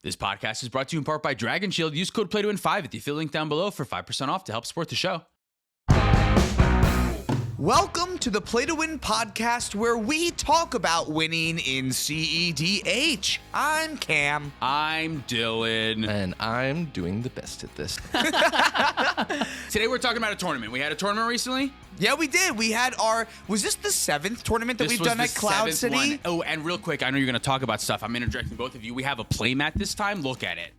This podcast is brought to you in part by Dragon Shield. Use code PLAYTOWIN5 at the affiliate link down below for 5% off to help support the show. Welcome to the Play to Win podcast, where we talk about winning in cEDH. I'm Cam. I'm Dylan. And I'm doing the best at this. Today we're talking about a tournament. We had a tournament recently. Yeah, we did. We had was this the 7th tournament that we've done at Cloud City? One. Oh, and real quick, I know you're going to talk about stuff. I'm interjecting both of you. We have a playmat this time. Look at it.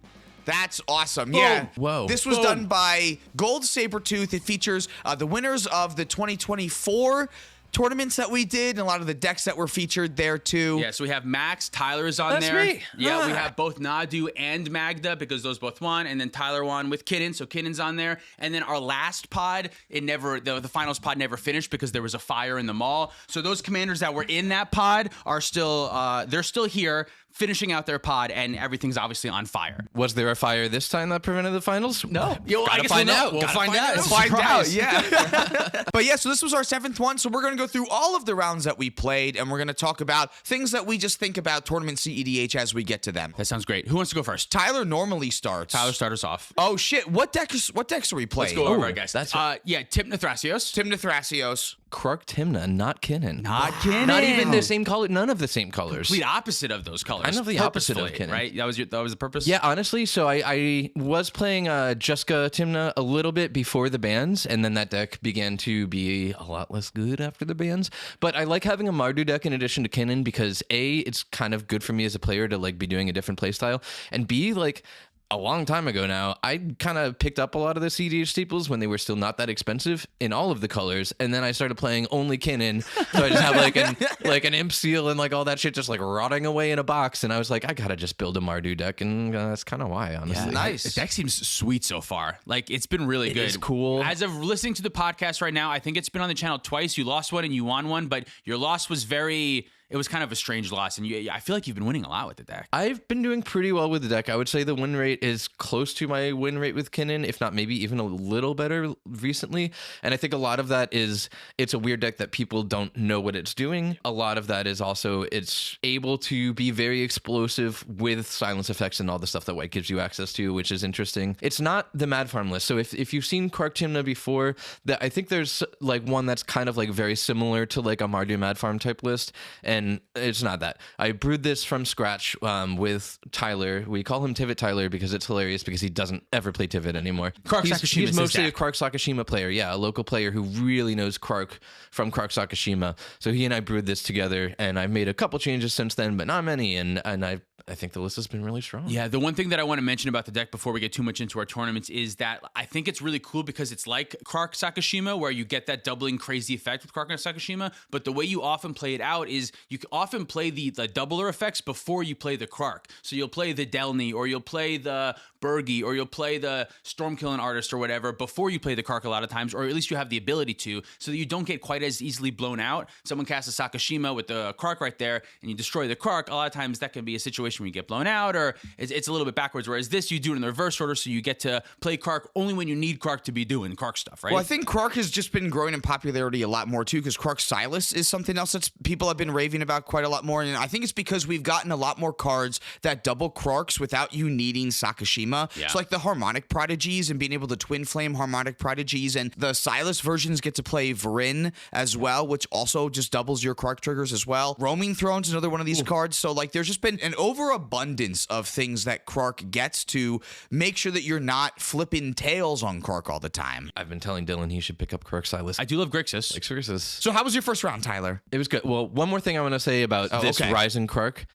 That's awesome. Boom. Yeah. Whoa. This was done by Gold Sabertooth. It features the winners of the 2024 tournaments that we did, and a lot of the decks that were featured there too. Yeah, so we have Max, Tyler is on That's there. me. Yeah, we have both Nadu and Magda because those both won, and then Tyler won with Kidden, so Kidden's on there. And then our last pod, the finals pod never finished because there was a fire in the mall. So those commanders that were in that pod are still they're still here, finishing out their pod, and everything's obviously on fire. Was there a fire this time that prevented the finals? No. Yo, I guess find out. We'll find out. We'll find out, yeah. But yeah, so this was our 7th one. So we're going to go through all of the rounds that we played, and we're going to talk about things that we just think about tournament cEDH as we get to them. That sounds great. Who wants to go first? Tyler normally starts. Tyler, start us off. Oh shit! What decks are we playing? Let's go over it, guys. that's yeah, TYMNA Thrasios. TYMNA Thrasios. KRARK TYMNA, not Kinnan. Not Kinnan. Not even the same color. None of the same colors. Complete opposite of those colors. Kind of the opposite of Purposefully, Kinnan. right? That was the purpose? Yeah, honestly, so I was playing Jessica TYMNA a little bit before the bans, and then that deck began to be a lot less good after the bans. But I like having a Mardu deck in addition to Kinnan because A, it's kind of good for me as a player to like be doing a different playstyle, and B, like a long time ago now, I kind of picked up a lot of the cEDH staples when they were still not that expensive in all of the colors, and then I started playing only Kinnan, so I just have like an Imp Seal and like all that shit just like rotting away in a box, and I was like, I gotta just build a Mardu deck, and that's kind of why, honestly. Yeah, nice. The deck seems sweet so far. Like, it's been really good. It's cool. As of listening to the podcast right now, I think it's been on the channel twice. You lost one and you won one, but your loss was it was kind of a strange loss, and I feel like you've been winning a lot with the deck. I've been doing pretty well with the deck. I would say the win rate is close to my win rate with Kinnan, if not maybe even a little better recently. And I think a lot of that is it's a weird deck that people don't know what it's doing. A lot of that is also it's able to be very explosive with silence effects and all the stuff that white gives you access to, which is interesting. It's not the Mad Farm list. So if you've seen KRARK TYMNA before, I think there's like one that's kind of like very similar to like a Mardu Mad Farm type list. And it's not that. I brewed this from scratch with Tyler. We call him Tivit Tyler because it's hilarious because he doesn't ever play Tivit anymore. He's mostly a KRARK Sakashima player. Yeah, a local player who really knows KRARK from KRARK Sakashima. So he and I brewed this together, and I've made a couple changes since then, but not many. And I think the list has been really strong. Yeah, the one thing that I want to mention about the deck before we get too much into our tournaments is that I think it's really cool because it's like KRARK Sakashima, where you get that doubling crazy effect with KRARK Sakashima, but the way you often play it out is you often play the doubler effects before you play the KRARK. So you'll play the Delny, or you'll play the Bergie, or you'll play the Stormkilling Artist or whatever before you play the KRARK a lot of times, or at least you have the ability to, so that you don't get quite as easily blown out. Someone casts a Sakashima with the KRARK right there, and you destroy the KRARK. A lot of times that can be a situation where you get blown out, or it's a little bit backwards, whereas this, you do it in the reverse order, so you get to play KRARK only when you need KRARK to be doing KRARK stuff, right? Well, I think KRARK has just been growing in popularity a lot more, too, because KRARK Silas is something else that people have been raving about quite a lot more, and I think it's because we've gotten a lot more cards that double KRARKs without you needing Sakashima. Yeah. So like the Harmonic Prodigies and being able to Twin Flame Harmonic Prodigies, and the Silas versions get to play Vryn as well, which also just doubles your KRARK triggers as well. Roaming Throne's another one of these cards. So like there's just been an overabundance of things that KRARK gets to make sure that you're not flipping tails on KRARK all the time. I've been telling Dylan he should pick up KRARK Silas. I do love Grixis. Like Grixis. So how was your first round, Tyler? It was good. Well, one more thing I want to say about this okay. Rise in KRARK.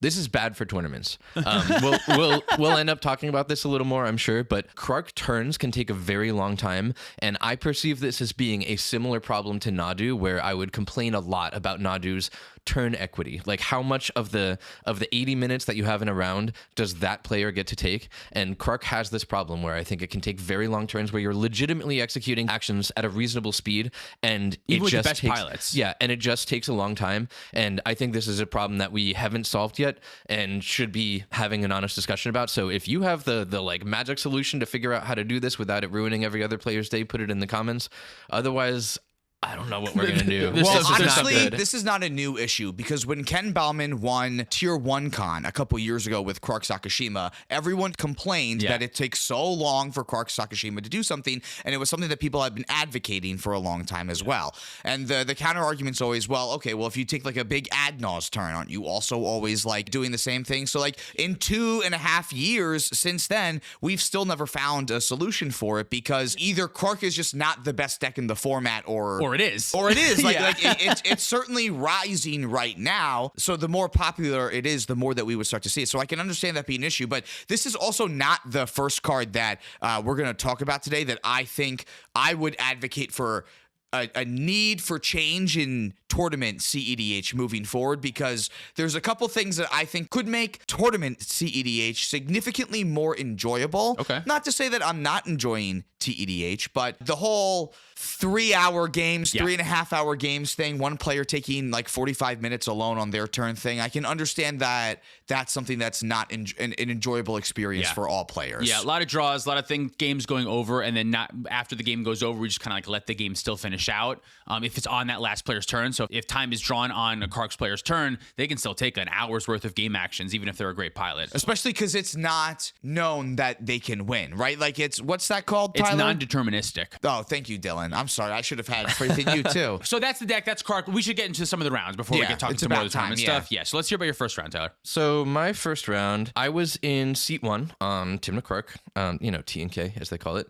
This is bad for tournaments. We'll end up talking about this a little more, I'm sure, but KRARK turns can take a very long time, and I perceive this as being a similar problem to Nadu, where I would complain a lot about Nadu's turn equity. Like, how much of the 80 minutes that you have in a round does that player get to take? And KRARK has this problem where I think it can take very long turns where you're legitimately executing actions at a reasonable speed, and Even it with the just best takes pilots. Yeah, and it just takes a long time. And I think this is a problem that we haven't solved yet and should be having an honest discussion about. So if you have the like magic solution to figure out how to do this without it ruining every other player's day, put it in the comments. Otherwise, I don't know what we're gonna do. This Well, is not honestly, good. this is not a new issue because when Ken Bauman won Tier 1 Con a couple years ago with KRARK Sakashima, everyone complained that it takes so long for KRARK Sakashima to do something, and it was something that people have been advocating for a long time as well. And the counter argument's always, well, okay, well, if you take like a big Adnaw's turn, aren't you also always like doing the same thing? So like in 2.5 years since then, we've still never found a solution for it because either KRARK is just not the best deck in the format or it is. Or it is. Like, Yeah. it's certainly rising right now. So the more popular it is, the more that we would start to see it. So I can understand that being an issue. But this is also not the first card that we're going to talk about today that I think I would advocate for a need for change in tournament cEDH moving forward, because there's a couple things that I think could make tournament cEDH significantly more enjoyable. Okay. Not to say that I'm not enjoying TEDH, but the whole 3-hour games, 3.5-hour games thing, one player taking like 45 minutes alone on their turn thing, I can understand that that's something that's not an enjoyable experience for all players. Yeah, a lot of draws, a lot of games going over, and then not after the game goes over, we just kind of like let the game still finish out. If it's on that last player's turn, so if time is drawn on a KRARK's player's turn, they can still take an hour's worth of game actions, even if they're a great pilot. Especially because it's not known that they can win, right? Like it's, what's that called, Tyler? It's non-deterministic. Oh, thank you, Dylan. I'm sorry. I should have had faith in you too. So that's the deck. That's KRARK. We should get into some of the rounds before we get talking it's some more about of the tournament time, stuff. Yeah. So let's hear about your first round, Tyler. So my first round, I was in seat 1 on TYMNA KRARK, T and K as they call it.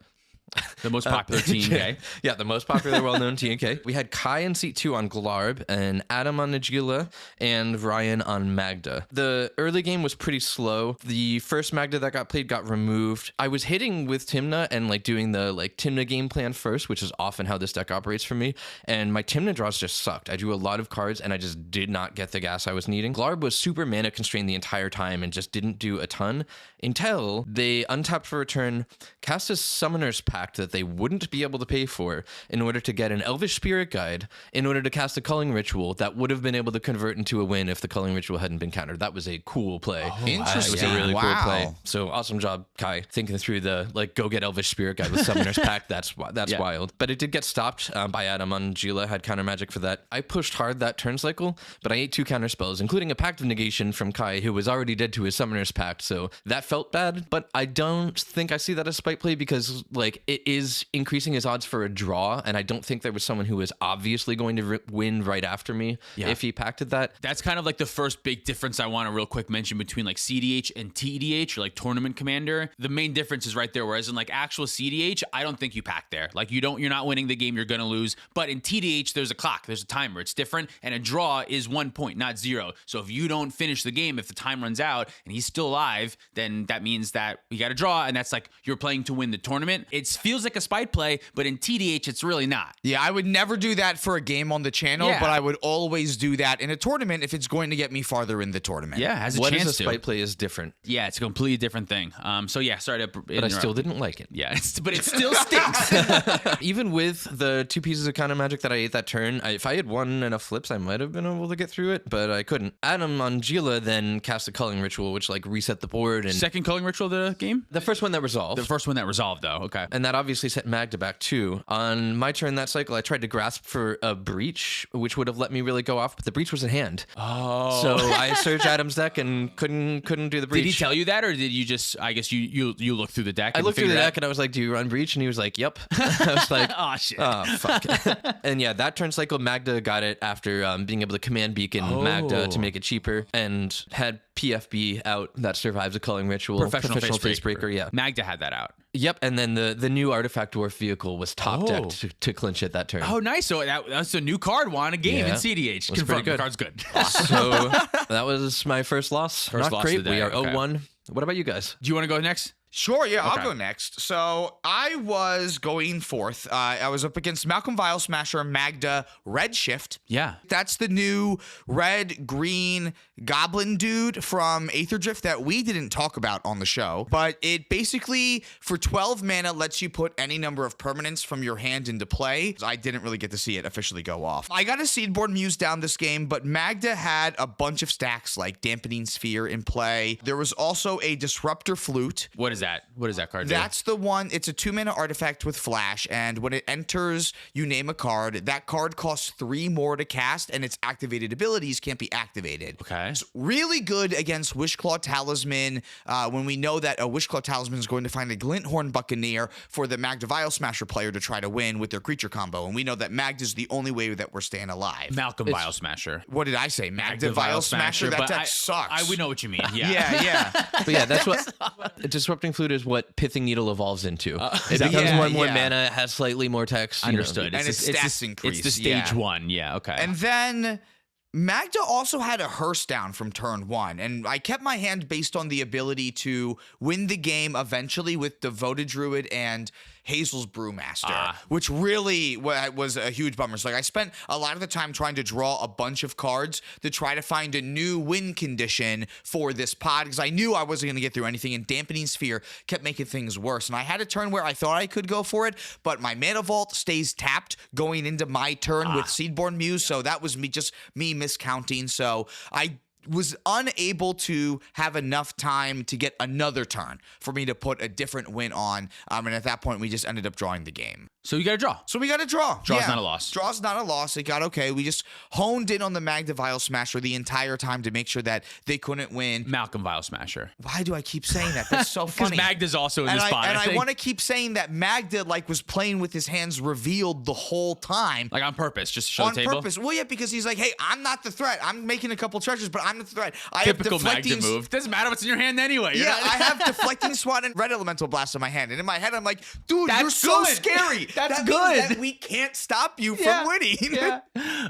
The most popular team, okay? Yeah, the most popular, well-known TNK. We had Kai in seat 2 on Glarb, and Adam on Nagila, and Ryan on Magda. The early game was pretty slow. The first Magda that got played got removed. I was hitting with TYMNA and like doing the like TYMNA game plan first, which is often how this deck operates for me. And my TYMNA draws just sucked. I drew a lot of cards, and I just did not get the gas I was needing. Glarb was super mana constrained the entire time and just didn't do a ton until they untapped for a turn, cast a Summoner's Pact that they wouldn't be able to pay for in order to get an Elvish Spirit Guide, in order to cast a Culling Ritual that would have been able to convert into a win if the Culling Ritual hadn't been countered. That was a cool play. Interesting. It was a really cool Wow. play. So awesome job, Kai, thinking through the like go get Elvish Spirit Guide with Summoner's Pact. That's wild. But it did get stopped by Adam on Gila. Had counter magic for that. I pushed hard that turn cycle, but I ate 2 counter spells, including a Pact of Negation from Kai, who was already dead to his Summoner's Pact. So that felt bad, but I don't think I see that as spite play because like it is increasing his odds for a draw, and I don't think there was someone who was obviously going to win right after me if he pacted that. That's kind of like the first big difference I want to real quick mention between like cEDH and TEDH, or like Tournament Commander. The main difference is right there, whereas in like actual cEDH, I don't think you pack there. Like you're not winning the game, you're gonna lose. But in TEDH, there's a clock, there's a timer, it's different, and a draw is 1 point, not 0. So if you don't finish the game, if the time runs out and he's still alive, then that means that you got to draw, and that's like you're playing to win the tournament. It feels like a spite play, but in TDH, it's really not. Yeah, I would never do that for a game on the channel, but I would always do that in a tournament if it's going to get me farther in the tournament. Yeah, it has a What chance is a spite play is different. Yeah, it's a completely different thing. So yeah, sorry to But I still didn't like it. Yeah, but it still stinks. Even with the 2 pieces of counter magic that I ate that turn, if I had won enough flips, I might have been able to get through it, but I couldn't. Adam on Gila then cast a Culling Ritual, which like reset the board. And Second Culling Ritual of the game? the first one that resolved. The first one that resolved, though. Okay. And that obviously set Magda back too. On my turn that cycle, I tried to grasp for a Breach, which would have let me really go off, but the Breach was in hand. Oh. So I searched Adam's deck and couldn't do the Breach. Did he tell you that, or did you just? I guess you looked through the deck. I and looked through the figured out- deck and I was like, "Do you run Breach?" And he was like, "Yep." I was like, Oh shit. "Oh fuck." And yeah, that turn cycle, Magda got it after being able to command beacon Magda to make it cheaper, and had PFB out that survives a Culling Ritual. Professional Face Breaker. Yeah. Magda had that out. Yep. And then the new Artifact Dwarf vehicle was top decked to clinch it that turn. Oh, nice. So that's a new card won a game in Yeah. cEDH. Was Confirmed. pretty good. The card's good. So that was my first loss. First Not loss great. of the We day. are Okay. 0-1. What about you guys? Do you want to go next? Sure, yeah, Okay. I'll go next. So I was going fourth. I was up against Malcolm Vile Smasher, Magda, Redshift. Yeah. That's the new red-green goblin dude from Aetherdrift that we didn't talk about on the show. But it basically, for 12 mana, lets you put any number of permanents from your hand into play. I didn't really get to see it officially go off. I got a Seedborn Muse down this game, but Magda had a bunch of stacks like Dampening Sphere in play. There was also a Disruptor Flute. What is that? that? What does that card do? That's the one. It's a 2-mana artifact with flash, and when it enters, you name a card. That card costs 3 more to cast, and its activated abilities can't be activated. Okay. It's really good against Wishclaw Talisman when we know that a Wishclaw Talisman is going to find a Glinthorn Buccaneer for the Magda Vial Smasher player to try to win with their creature combo, and we know that Magda is the only way that we're staying alive. Malcolm Vial Smasher. What did I say? Magda Vial Smasher? That but deck sucks. we know what you mean. Yeah. Yeah. But yeah, that's what Disrupting Flute is. What Pithing Needle evolves into. It becomes Yeah, 1 more yeah. mana, has slightly more text. you know. Understood. And its stats increase. It's the stage yeah. 1. Yeah. Okay. And then Magda also had a hearse down from turn 1, and I kept my hand based on the ability to win the game eventually with Devoted Druid and Hazel's Brewmaster, which really was a huge bummer. So like I spent a lot of the time trying to draw a bunch of cards to try to find a new win condition for this pod because I knew I wasn't going to get through anything, and Dampening Sphere kept making things worse. And I had a turn where I thought I could go for it, but my Mana Vault stays tapped going into my turn with Seedborn Muse, so that was me miscounting. So I was unable to have enough time to get another turn for me to put a different win on. And at that point, we just ended up drawing the game. So you got to draw. So we got to draw. Draw's not a loss. Draw's not a loss. It got okay. We just honed in on the Magda Vial Smasher the entire time to make sure that they couldn't win. Malcolm Vial Smasher. Why do I keep saying that? That's so funny. Because Magda's also in this spot. And I I think. want to keep saying that Magda was playing with his hands revealed the whole time. Like on purpose, just to show On the table. purpose. Well, yeah, because he's like, hey, I'm not the threat. I'm making a couple treasures, but I'm not the threat. Typical I have deflecting Magda move. Doesn't matter what's in your hand anyway. You're Yeah, not- I have Deflecting Swat and Red Elemental Blast in my hand. And in my head, I'm like, dude, That's you're so good. scary. That's that good. means that we can't stop you from winning. Yeah.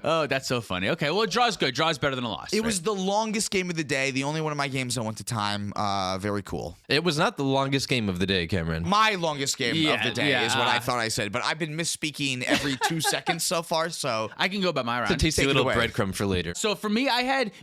Oh, that's so funny. Okay, well, draw's good. Draw's better than a loss. It right? was the longest game of the day. The only one of my games that went to time. Very cool. It was not the longest game of the day, Cameron. My longest game of the day is what I yeah. thought I said. But I've been misspeaking every 2 seconds so far. So I can go by my round. It's a tasty Take it little away. breadcrumb for later. So for me, I had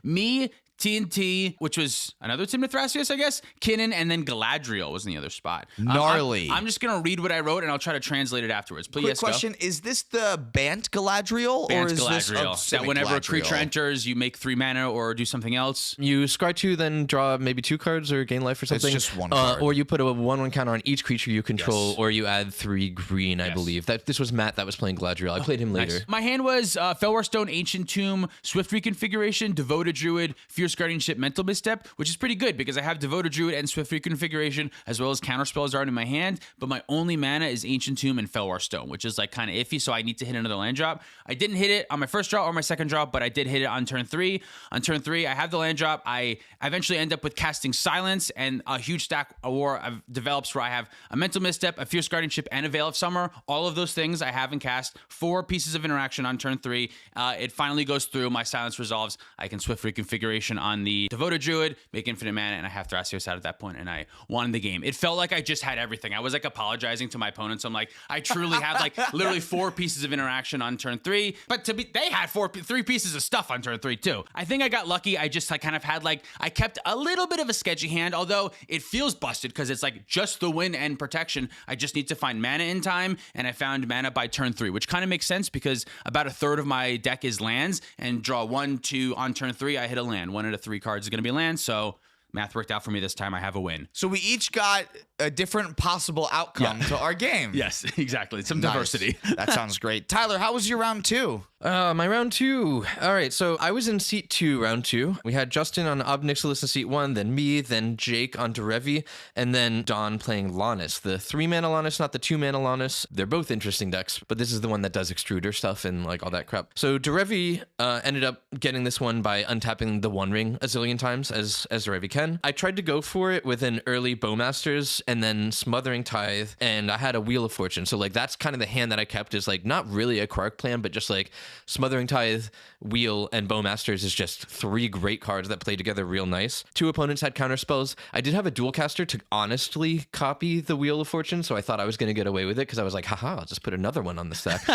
TNT, which was another TYMNA Thrasios, I guess. Kinnan, and then Galadriel was in the other spot. Gnarly. I'm just going to read what I wrote, and I'll try to translate it afterwards. Please, quick question. Is this the Bant Galadriel? Bant or is this Galadriel. Civic That whenever a Galadriel? creature enters, you make 3 mana or do something else. You scry 2, then draw maybe 2 cards or gain life or something. just one card. Or you put a 1/1 counter on each creature you control, or you add 3 green, I believe. This was Matt that was playing Galadriel. I played him later. Nice. My hand was Felwar Stone, Ancient Tomb, Swift Reconfiguration, Devoted Druid, Fierce Guardianship, Mental Misstep, which is pretty good because I have Devoted Druid and Swift Reconfiguration as well as counterspells already in my hand, but my only mana is Ancient Tomb and Felwar Stone, which is like kind of iffy, so I need to hit another land drop. I didn't hit it on my first draw or my second draw, but I did hit it on turn 3. On turn 3, I have the land drop. I eventually end up with casting Silence and a huge stack of war develops where I have a Mental Misstep, a Fierce Guardianship, and a Veil of Summer. All of those things I haven't cast. 4 pieces of interaction on turn 3. It finally goes through. My Silence resolves. I can Swift Reconfiguration on the Devoted Druid, make infinite mana, and I have Thrasios out at that point, and I won the game. It felt like I just had everything. I was like apologizing to my opponents. I'm like, I truly have like literally 4 pieces of interaction on turn 3, but they had 3 pieces of stuff on turn 3 too. I think I got lucky. I kind of had I kept a little bit of a sketchy hand, although it feels busted because it's like just the win and protection. I just need to find mana in time, and I found mana by turn 3, which kind of makes sense because about a third of my deck is lands, and draw 1, 2 on turn 3. I hit a land. 1 out of 3 cards is going to be land, so math worked out for me this time. I have a win. So we each got a different possible outcome to our game. Yes, exactly. Some Nice. diversity. That sounds great. Tyler, how was your round 2? My round 2. All right, so I was in seat 2, round 2. We had Justin on Ob Nixilis in seat 1, then me, then Jake on Derevi, and then Don playing Lannis. The 3-mana Lannis, not the 2-mana Lannis. They're both interesting decks, but this is the one that does extruder stuff and like all that crap. So Derevi ended up getting this one by untapping the One Ring a zillion times, as Derevi can. I tried to go for it with an early Bowmasters and then Smothering Tithe, and I had a Wheel of Fortune. So like that's kind of the hand that I kept, is like not really a KRARK plan, but just like Smothering Tithe, Wheel, and Bowmasters is just 3 great cards that play together real nice. 2 opponents had counterspells. I did have a dual caster to honestly copy the Wheel of Fortune, so I thought I was going to get away with it because I was like, haha, I'll just put another one on the stack.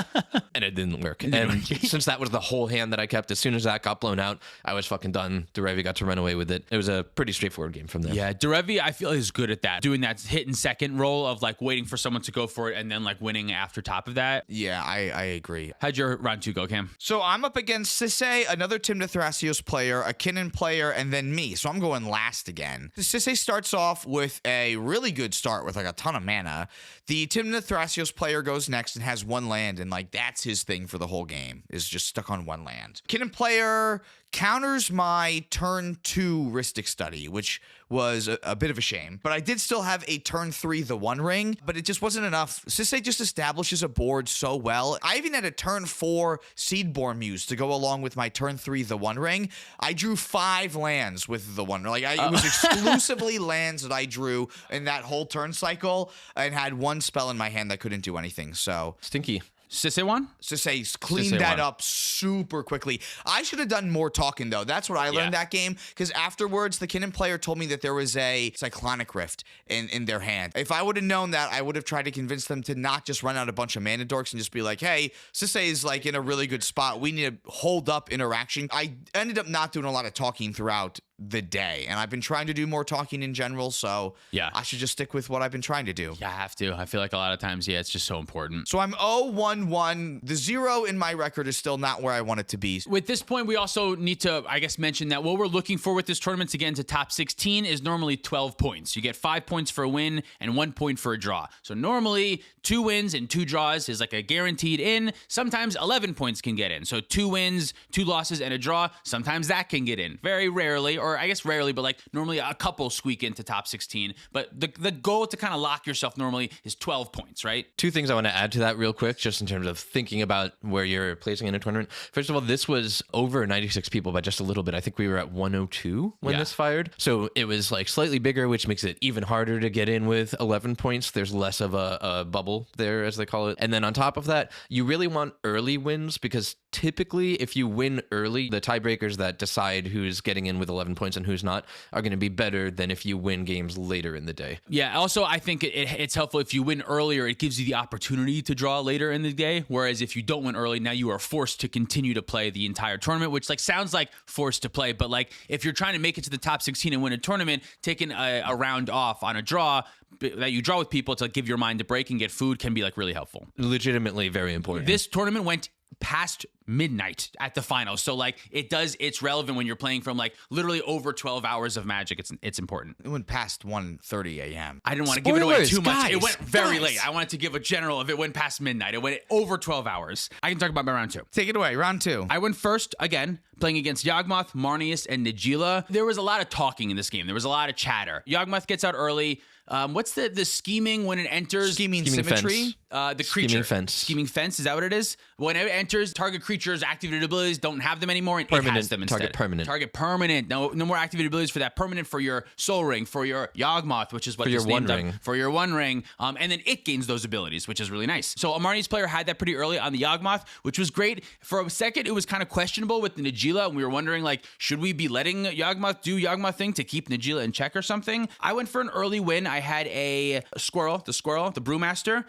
And it didn't work. And since that was the whole hand that I kept, as soon as that got blown out, I was fucking done. Derevi got to run away with it. It was a pretty straightforward game from there. Yeah, Derevi, I feel, is good at that. Doing that hit and second roll of like waiting for someone to go for it and then like winning after top of that. Yeah, I agree. How'd your round 2 go? go, Cam? So I'm up against Sisse, another TYMNA Thrasios player, a Kinnan player, and then me. So I'm going last again. Sisse starts off with a really good start with like a ton of mana. The TYMNA Thrasios player goes next and has one land, and like that's his thing for the whole game, is just stuck on one land. Kinnan player counters my turn 2 Rhystic Study, which was a bit of a shame. But I did still have a turn 3 The One Ring, but it just wasn't enough. Sisse just establishes a board so well. I even had a turn 4 Seedborn Muse to go along with my turn 3 The One Ring. I drew 5 lands with The One Ring. It was exclusively lands that I drew in that whole turn cycle, and had one spell in my hand that couldn't do anything. So Stinky. Sisse won? Sisse cleaned Sisse that won. up super quickly. I should have done more talking, though. That's what I learned that game, because afterwards, the Kinnan player told me that there was a Cyclonic Rift in their hand. If I would have known that, I would have tried to convince them to not just run out a bunch of mana dorks and just be like, hey, Sisse is like in a really good spot. We need to hold up interaction. I ended up not doing a lot of talking throughout the day, and I've been trying to do more talking in general, so Yeah. I should just stick with what I've been trying to do. Yeah, I have to. I feel like a lot of times, it's just so important. So I'm 0-1-1. The 0 in my record is still not where I want it to be. With this point, we also need to, I guess, mention that what we're looking for with this tournament to get into top 16 is normally 12 points. You get 5 points for a win and 1 point for a draw. So normally 2 wins and 2 draws is like a guaranteed in. Sometimes 11 points can get in. So 2 wins, 2 losses, and a draw. Sometimes that can get in. Very rarely, or I guess rarely, but like normally a couple squeak into top 16. But the goal to kind of lock yourself normally is 12 points, right? 2 things I want to add to that real quick, just in terms of thinking about where you're placing in a tournament. First of all, this was over 96 people by just a little bit. I think we were at 102 when this fired. So it was like slightly bigger, which makes it even harder to get in with 11 points. There's less of a bubble there, as they call it. And then on top of that, you really want early wins, because typically if you win early, the tiebreakers that decide who's getting in with 11 points and who's not are going to be better than if you win games later in the day. Yeah, also I think it's helpful if you win earlier, it gives you the opportunity to draw later in the day, whereas if you don't win early, now you are forced to continue to play the entire tournament, which like sounds like forced to play, but like if you're trying to make it to the top 16 and win a tournament, taking a round off on a draw that you draw with people to give your mind a break and get food can be like really helpful. Legitimately very important. This tournament went past midnight at the finals, so like it's relevant when you're playing from like literally over 12 hours of Magic. It's important. It went past 1:30 a.m. I didn't want to give it away Spoilers, too much. guys, It went very guys. late. I wanted to give a general if it went past midnight. It went over 12 hours. I can talk about my round 2. Take it away, round 2. I went first again, playing against Yawgmoth, Marnius, and Najeela. There was a lot of talking in this game. There was a lot of chatter. Yawgmoth gets out early. What's the scheming when it enters? Scheming fence. symmetry. The creature. Scheming fence. Scheming fence, is that what it is? When it enters, target creatures' activated abilities don't have them anymore, and it Permanent. has them instead. Target permanent. Target permanent. No more activated abilities for that. Permanent for your Soul Ring, for your Yawgmoth, which is what For your this named One up, Ring. for your One Ring. And then it gains those abilities, which is really nice. So Amarni's player had that pretty early on the Yawgmoth, which was great. For a second, it was kind of questionable with the Najeela, and we were wondering, like, should we be letting Yawgmoth do Yawgmoth thing to keep Najeela in check or something? I went for an early win. I had a squirrel, the Brewmaster,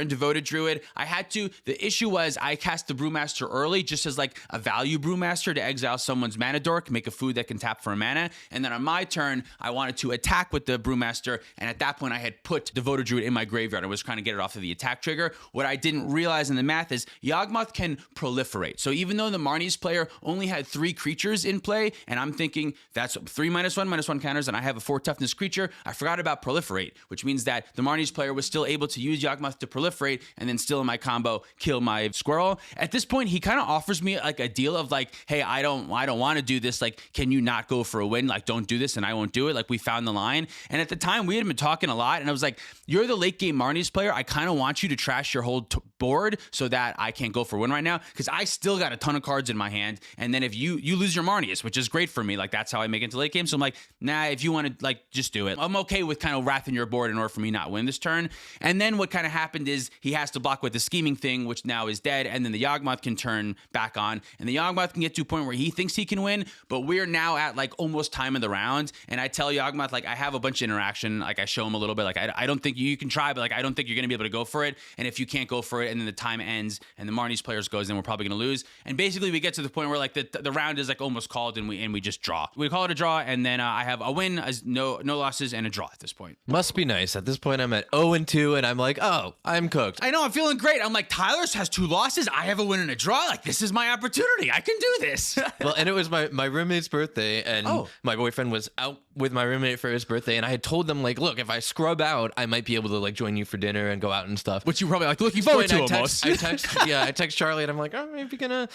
and Devoted Druid. The issue was I cast the Brewmaster early just as like a value Brewmaster to exile someone's mana dork, make a food that can tap for a mana. And then on my turn, I wanted to attack with the Brewmaster. And at that point, I had put Devoted Druid in my graveyard. I was trying to get it off of the attack trigger. What I didn't realize in the math is Yawgmoth can proliferate. So even though the Marni's player only had 3 creatures in play, and I'm thinking that's 3 -1/-1 counters, and I have a 4 toughness creature, I forgot about proliferate, which means that the Marni's player was still able to use Yawgmoth to proliferate and then still in my combo kill my squirrel. At this point, he kind of offers me like a deal of like, hey, I don't want to do this. Like, can you not go for a win? Like, don't do this and I won't do it. Like, we found the line. And at the time, we had been talking a lot, and I was like, you're the late game Marni's player. I kind of want you to trash your whole board so that I can't go for a win right now, because I still got a ton of cards in my hand. And then if you lose your Marnius, which is great for me, like that's how I make it to late game. So I'm like, nah, if you want to like just do it. I'm okay with kind of wrathing your board in order for me not win this turn. And then what kind of happened is he has to block with the scheming thing, which now is dead, and then the Yawgmoth can turn back on, and the Yawgmoth can get to a point where he thinks he can win, but we're now at like almost time of the round, and I tell Yawgmoth, like, I have a bunch of interaction, like I show him a little bit, like I don't think you can try, but like I don't think you're gonna be able to go for it, and if you can't go for it and then the time ends and the Marni's players goes, then we're probably gonna lose. And basically we get to the point where like the round is like almost called, and we just draw. We call it a draw, and then I have a win, no losses, and a draw at this point. Must be nice. At this point, I'm at 0-2, and I'm like, oh, I'm cooked. I know, I'm feeling great. I'm like, Tyler's has 2 losses. I have a win and a draw. Like, this is my opportunity. I can do this. Well, and it was my roommate's birthday, and my boyfriend was out with my roommate for his birthday, and I had told them, like, look, if I scrub out, I might be able to, like, join you for dinner and go out and stuff. Which you probably like looking forward to almost. I text Charlie, and I'm like, oh, maybe gonna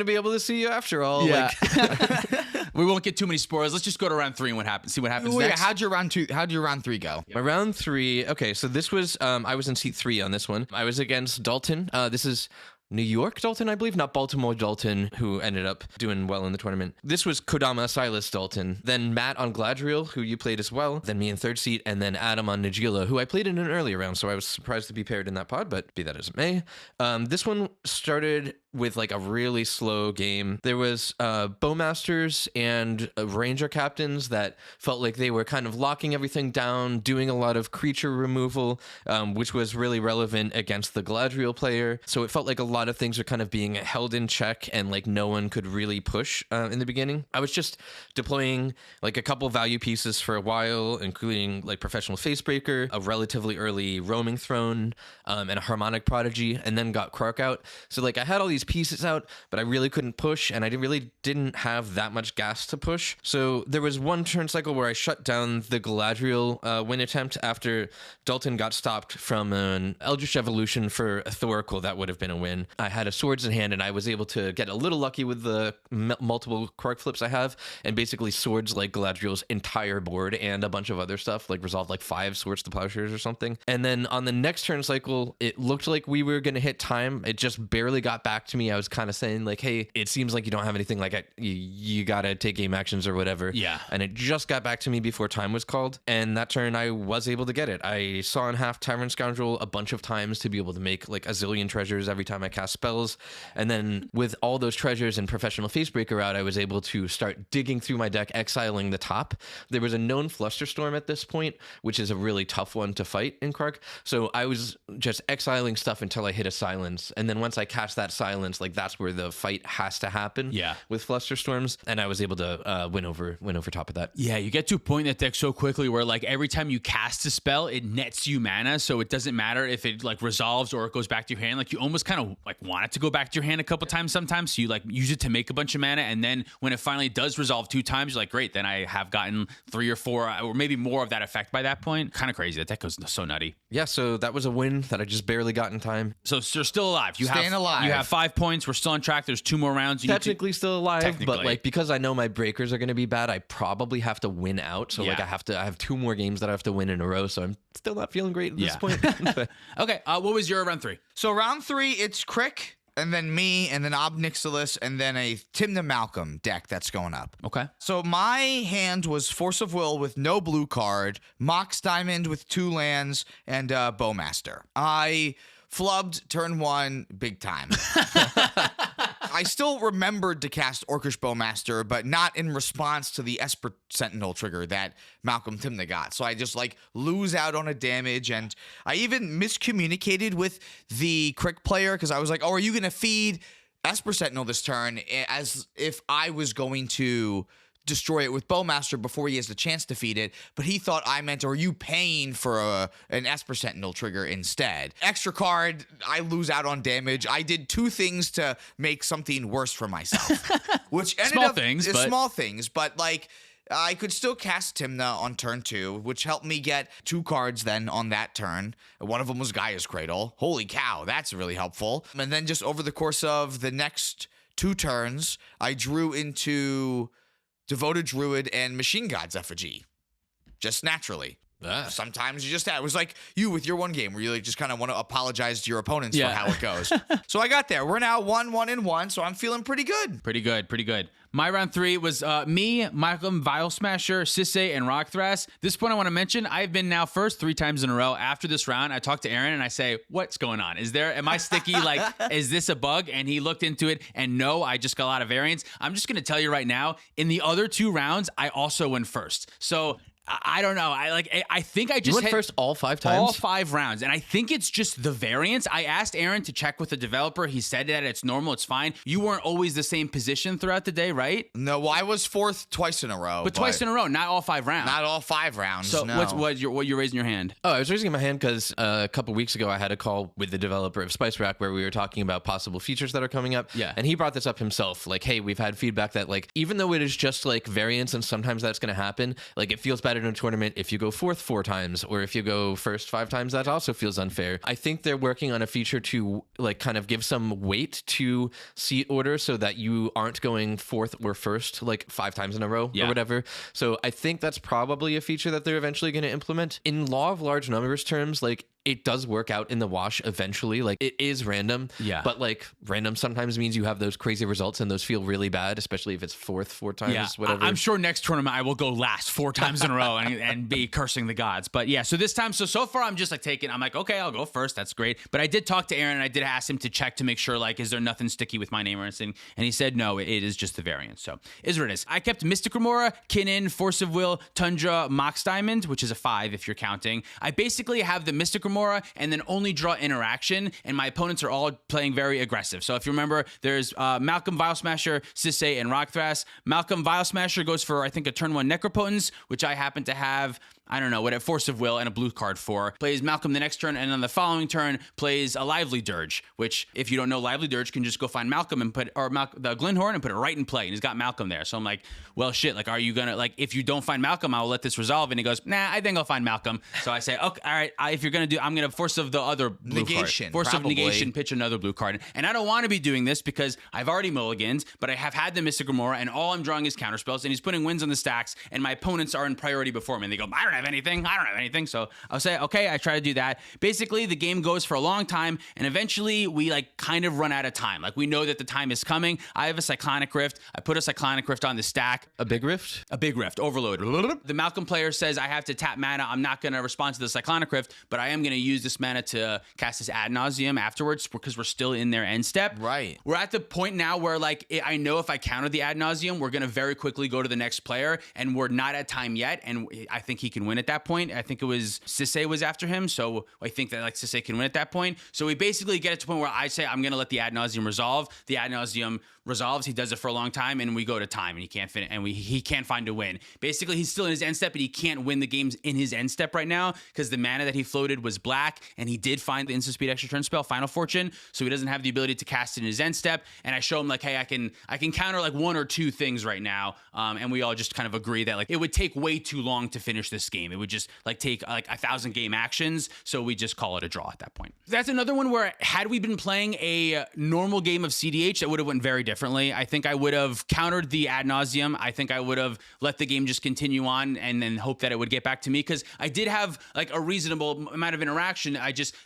be able to see you after all. Yeah. Like, we won't get too many spoilers. Let's just go to round 3 and see what happens next. How'd your round 3 go? My round 3. Okay, so this was I was in seat 3 on this one. I was against Dalton. This is New York Dalton, I believe, not Baltimore Dalton, who ended up doing well in the tournament. This was Kodama Silas Dalton, then Matt on Gladriel, who you played as well, then me in 3rd seat, and then Adam on Nagila, who I played in an earlier round, so I was surprised to be paired in that pod, but be that as it may. This one started with like a really slow game. There was Bowmasters and Ranger captains that felt like they were kind of locking everything down, doing a lot of creature removal, which was really relevant against the Gladriel player. So it felt like a lot of things are kind of being held in check and like no one could really push in the beginning. I was just deploying like a couple value pieces for a while, including like Professional Facebreaker, a relatively early Roaming Throne, and a Harmonic Prodigy, and then got KRARK out. So like I had all these pieces out, but I really couldn't push, and I really didn't have that much gas to push. So there was one turn cycle where I shut down the Galadriel win attempt after Dalton got stopped from an Eldritch Evolution for a Thoracle. That would have been a win. I had a Swords in hand, and I was able to get a little lucky with the multiple KRARK flips I have, and basically Swords like Galadriel's entire board and a bunch of other stuff, like resolved like 5 Swords to Plowshares or something. And then on the next turn cycle, it looked like we were going to hit time. It just barely got back to me. I was kind of saying like, hey, it seems like you don't have anything, like you got to take game actions or whatever. Yeah. And it just got back to me before time was called. And that turn I was able to get it. I saw in half Tavern Scoundrel a bunch of times to be able to make like a zillion treasures every time I cast spells. And then with all those treasures and Professional Facebreaker out, I was able to start digging through my deck, exiling the top. There was a known Flusterstorm at this point, which is a really tough one to fight in KRARK. So I was just exiling stuff until I hit a silence. And then once I cast that silence, like that's where the fight has to happen. Yeah. With Flusterstorms, and I was able to win over top of that. Yeah, you get to a point in that deck so quickly where like every time you cast a spell, it nets you mana, so it doesn't matter if it like resolves or it goes back to your hand. Like you almost kind of like want it to go back to your hand a couple times sometimes, so you like use it to make a bunch of mana, and then when it finally does resolve 2 times, you're like, great, then I have gotten 3 or 4 or maybe more of that effect by that point. Kind of crazy. That deck goes so nutty. Yeah, so that was a win that I just barely got in time. So you're still alive. Staying alive. You have 5 points. We're still on track. There's 2 more rounds. Technically still alive, but like because I know my breakers are going to be bad, I probably have to win out. So like I have 2 more games that I have to win in a row. So I'm still not feeling great at this point. Okay, what was your round 3? So round 3, it's Crick, and then me, and then Ob Nixilis, and then a TYMNA Malcolm deck that's going up. Okay. So my hand was Force of Will with no blue card, Mox Diamond with 2 lands, and Bowmaster. I flubbed turn 1 big time. I still remembered to cast Orcish Bowmaster, but not in response to the Esper Sentinel trigger that Malcolm TYMNA got. So I just like lose out on a damage, and I even miscommunicated with the Crick player because I was like, oh, are you going to feed Esper Sentinel this turn, as if I was going to destroy it with Bowmaster before he has the chance to feed it, but he thought I meant, are you paying for an Esper Sentinel trigger instead? Extra card, I lose out on damage. I did 2 things to make something worse for myself, which ended small things, but like I could still cast TYMNA on turn 2, which helped me get 2 cards then on that turn. One of them was Gaia's Cradle. Holy cow, that's really helpful. And then just over the course of the next 2 turns, I drew into Devoted Druid and Machine God's Effigy. Just naturally. Sometimes you just it was like you with your 1 game where you like just kind of want to apologize to your opponents for how it goes. So I got there. We're now 1-1-1, so I'm feeling pretty good. Pretty good. My round 3 was me, Malcolm Vile Smasher, Sisay, and Rock Thras. This point I want to mention, I've been now first 3 times in a row. After this round, I talked to Aaron and I say, what's going on? Am I sticky? Like, is this a bug? And he looked into it, and no, I just got a lot of variance. I'm just going to tell you right now, in the other 2 rounds, I also went first. So I don't know. I think I You just went hit first all 5 times? all 5 rounds, and I think it's just the variance. I asked Aaron to check with the developer. He said that it's normal, it's fine. You weren't always the same position throughout the day, right? No, well, I was 4th twice in a row. But twice in a row, not all 5 rounds. Not all 5 rounds. So no. what you're raising your hand? Oh, I was raising my hand because a couple weeks ago I had a call with the developer of Spice Rack where we were talking about possible features that are coming up. Yeah. And he brought this up himself. Like, hey, we've had feedback that, like, even though it is just like variance and sometimes that's going to happen, like, it feels better in a tournament if you go 4th 4 times, or if you go first 5 times, that also feels unfair. I think they're working on a feature to, like, kind of give some weight to seat order so that you aren't going 4th or 1st like 5 times in a row or whatever. So I think that's probably a feature that they're eventually going to implement. In law of large numbers terms, like, it does work out in the wash eventually. Like, it is random. Yeah. But, like, random sometimes means you have those crazy results and those feel really bad, especially if it's 4th 4 times, whatever. I'm sure next tournament I will go last 4 times in a row and be cursing the gods. But yeah, so this time, so far I'm just like I'm like, okay, I'll go first. That's great. But I did talk to Aaron and I did ask him to check to make sure, like, is there nothing sticky with my name or anything? And he said, no, it is just the variance. So is what it is. I kept Mystic Remora, Kinnan, Force of Will, Tundra, Mox Diamond, which is a 5 if you're counting. I basically have the Mystic Remora and then only draw interaction, and my opponents are all playing very aggressive. So if you remember, there's Malcolm, Vile Smasher, Sisay, and Rockthras. Malcolm, Vile Smasher goes for, I think, a turn 1 Necropotence, which I happen to have, I don't know, what, a Force of Will and a blue card for. Plays Malcolm the next turn, and on the following turn plays a Lively Dirge, which, if you don't know, Lively Dirge can just go find Malcolm and put, or the Glenhorn and put it right in play, and he's got Malcolm there. So I'm like, well, shit, like, are you gonna, like, if you don't find Malcolm, I'll let this resolve. And he goes, nah, I think I'll find Malcolm. So I say, okay, all right, if you're gonna do, I'm gonna Force of the other blue negation, card. Force probably. of negation, pitch another blue card. And I don't want to be doing this because I've already mulliganed, but I have had the Mystic Remora, and all I'm drawing is counterspells, and he's putting wins on the stacks, and my opponents are in priority before me. And they go, I don't have anything. So I'll say, okay, I try to do that. Basically, the game goes for a long time, and eventually we, like, kind of run out of time. Like, we know that the time is coming. I have a Cyclonic Rift. I put a Cyclonic Rift on the stack. A big rift? A big rift, overload. The Malcolm player says I have to tap mana. I'm not going to respond to the Cyclonic Rift, but I am going to use this mana to cast this Ad Nauseam afterwards because we're still in their end step. Right. We're at the point now where, like, I know if I counter the Ad Nauseam, we're going to very quickly go to the next player, and we're not at time yet, and I think he can win at that point. I think it was Sisay was after him, so I think that, like, Sisay can win at that point. So we basically get it to the point where I say I'm going to let the Ad Nauseam resolve. The Ad Nauseam resolves. He does it for a long time, and we go to time, and he can't finish, and he can't find a win. Basically, he's still in his end step, but he can't win the games in his end step right now because the mana that he floated was black, and he did find the instant speed extra turn spell, Final Fortune, so he doesn't have the ability to cast it in his end step. And I show him, like, hey, I can counter, like, 1 or 2 things right now, and we all just kind of agree that, like, it would take way too long to finish this game. It would just, like, take, like, 1,000 game actions, so we just call it a draw at that point. That's another one where, had we been playing a normal game of cEDH, that would have went very differently. I think I would have countered the Ad Nauseam. I think I would have let the game just continue on and then hope that it would get back to me, because I did have, like, a reasonable amount of interaction.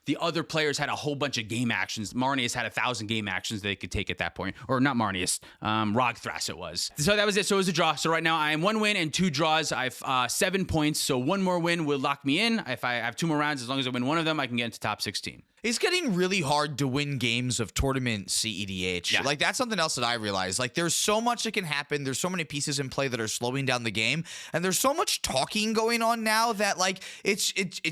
The other players had a whole bunch of game actions. Marnius had 1,000 game actions they could take at that point. Or not Marnius, Rogthras it was. So that was it. So it was a draw. So right now I am 1 win and 2 draws. I have 7 points. So 1 more win will lock me in. If I have 2 more rounds, as long as I win 1 of them, I can get into top 16. It's getting really hard to win games of tournament cEDH. Yeah. Like, that's something else that I realized. Like, there's so much that can happen. There's so many pieces in play that are slowing down the game. And there's so much talking going on now that, like, it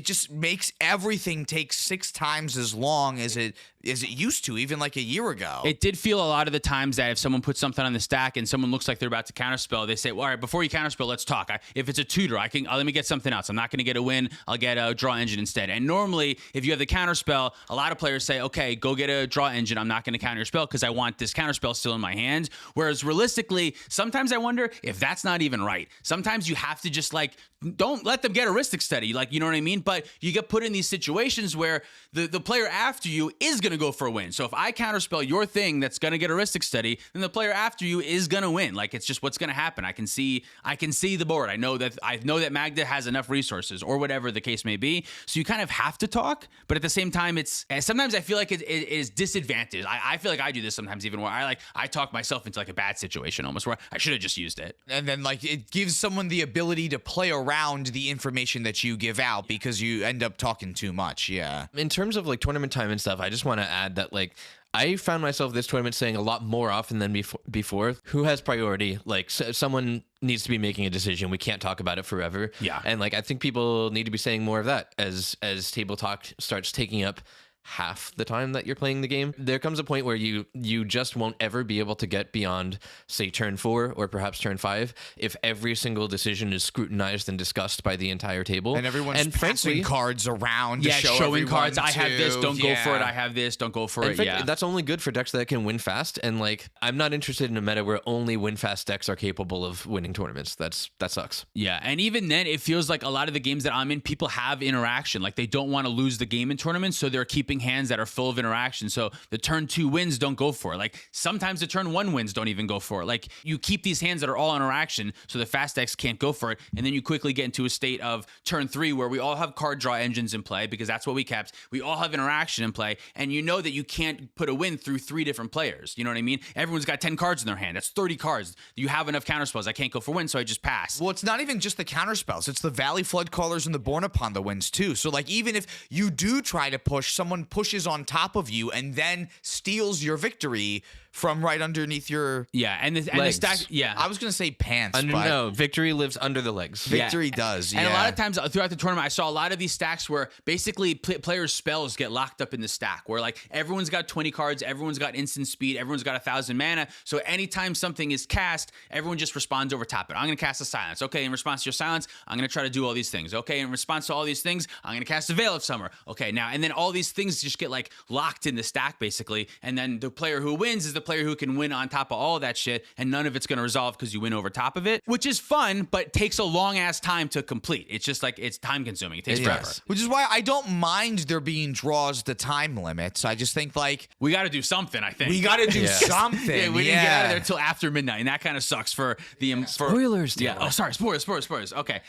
just makes everything take 6 times as long as it used to, even like a year ago. It did feel a lot of the times that if someone puts something on the stack and someone looks like they're about to counterspell, they say, well, all right, before you counterspell, let's talk. If it's a tutor, let me get something else. I'm not going to get a win. I'll get a draw engine instead. And normally, if you have the counterspell, a lot of players say, okay, go get a draw engine. I'm not going to counter your spell because I want this counterspell still in my hand. Whereas realistically, sometimes I wonder if that's not even right. Sometimes you have to just, like, don't let them get a Ristic Study. Like, you know what I mean? But you get put in these situations where the player after you is going to go for a win. So if I counterspell your thing that's going to get a Ristic Study, then the player after you is going to win. Like, it's just what's going to happen. I can see the board. I know that Magda has enough resources or whatever the case may be. So you kind of have to talk, but at the same time, sometimes I feel like it is disadvantaged. I feel like I do this sometimes, even where I talk myself into, like, a bad situation almost, where I should have just used it. And then, like, it gives someone the ability to play around the information that you give out because you end up talking too much. Yeah. In terms of, like, tournament time and stuff, I just want to add that, like, I found myself this tournament saying a lot more often than before, who has priority? Like someone needs to be making a decision. We can't talk about it forever. Yeah. And like I think people need to be saying more of that as table talk starts taking up half the time that you're playing the game. There comes a point where you just won't ever be able to get beyond, say, turn 4 or perhaps turn 5 if every single decision is scrutinized and discussed by the entire table. And everyone's passing cards around to Yeah, show showing everyone cards. I have this. Don't go for it. Yeah. I have this. Don't go for In it. fact, Yeah. that's only good for decks that can win fast. And like, I'm not interested in a meta where only win fast decks are capable of winning tournaments. That sucks. Yeah, and even then, it feels like a lot of the games that I'm in, people have interaction. Like they don't want to lose the game in tournaments, so they're keeping hands that are full of interaction. So the turn 2 wins don't go for it. Like sometimes the turn 1 wins don't even go for it. Like you keep these hands that are all interaction, so the fast decks can't go for it, and then you quickly get into a state of turn 3 where we all have card draw engines in play because that's what we kept. We all have interaction in play, and you know that you can't put a win through 3 different players. You know what I mean? Everyone's got 10 cards in their hand. That's 30 cards. You have enough counterspells. I can't go for win, so I just pass. Well, it's not even just the counter spells. It's the Valley Flood Callers and the Born Upon the Winds too. So like even if you do try to push, someone pushes on top of you and then steals your victory from right underneath your and the stack. Yeah, I was gonna say pants, but No, victory lives under the legs. victory does. Yeah. And a lot of times throughout the tournament, I saw a lot of these stacks where basically players' spells get locked up in the stack, where like everyone's got 20 cards, everyone's got instant speed, everyone's got 1,000 mana. So anytime something is cast, everyone just responds over top it. I'm going to cast a silence. Okay, in response to your silence, I'm going to try to do all these things. Okay, in response to all these things, I'm going to cast a Veil of Summer. Okay, now, and then all these things just get like locked in the stack basically. And then the player who wins is the player who can win on top of all of that shit, and none of it's going to resolve because you win over top of it, which is fun, but takes a long ass time to complete. It's just like, it's time consuming. It takes forever. Which is why I don't mind there being draws to time limits. I just think like We got to do something, I think. we got to do something. Yeah, we didn't get out of there until after midnight, and that kind of sucks for the Spoilers, Yeah. Taylor. Oh, sorry. Spoilers. Okay.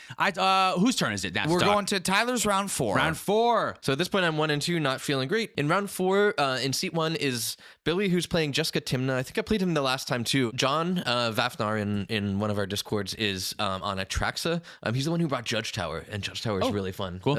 Whose turn is it now? We're going to Tyler's round 4. round 4. So at this point, I'm 1 and 2, not feeling great. In round 4, in seat 1 is Billy, who's playing Jessica TYMNA. I think I played him the last time too. John Vafnar in one of our discords is on Atraxa. He's the one who brought Judge Tower, and Judge Tower is really fun. Cool.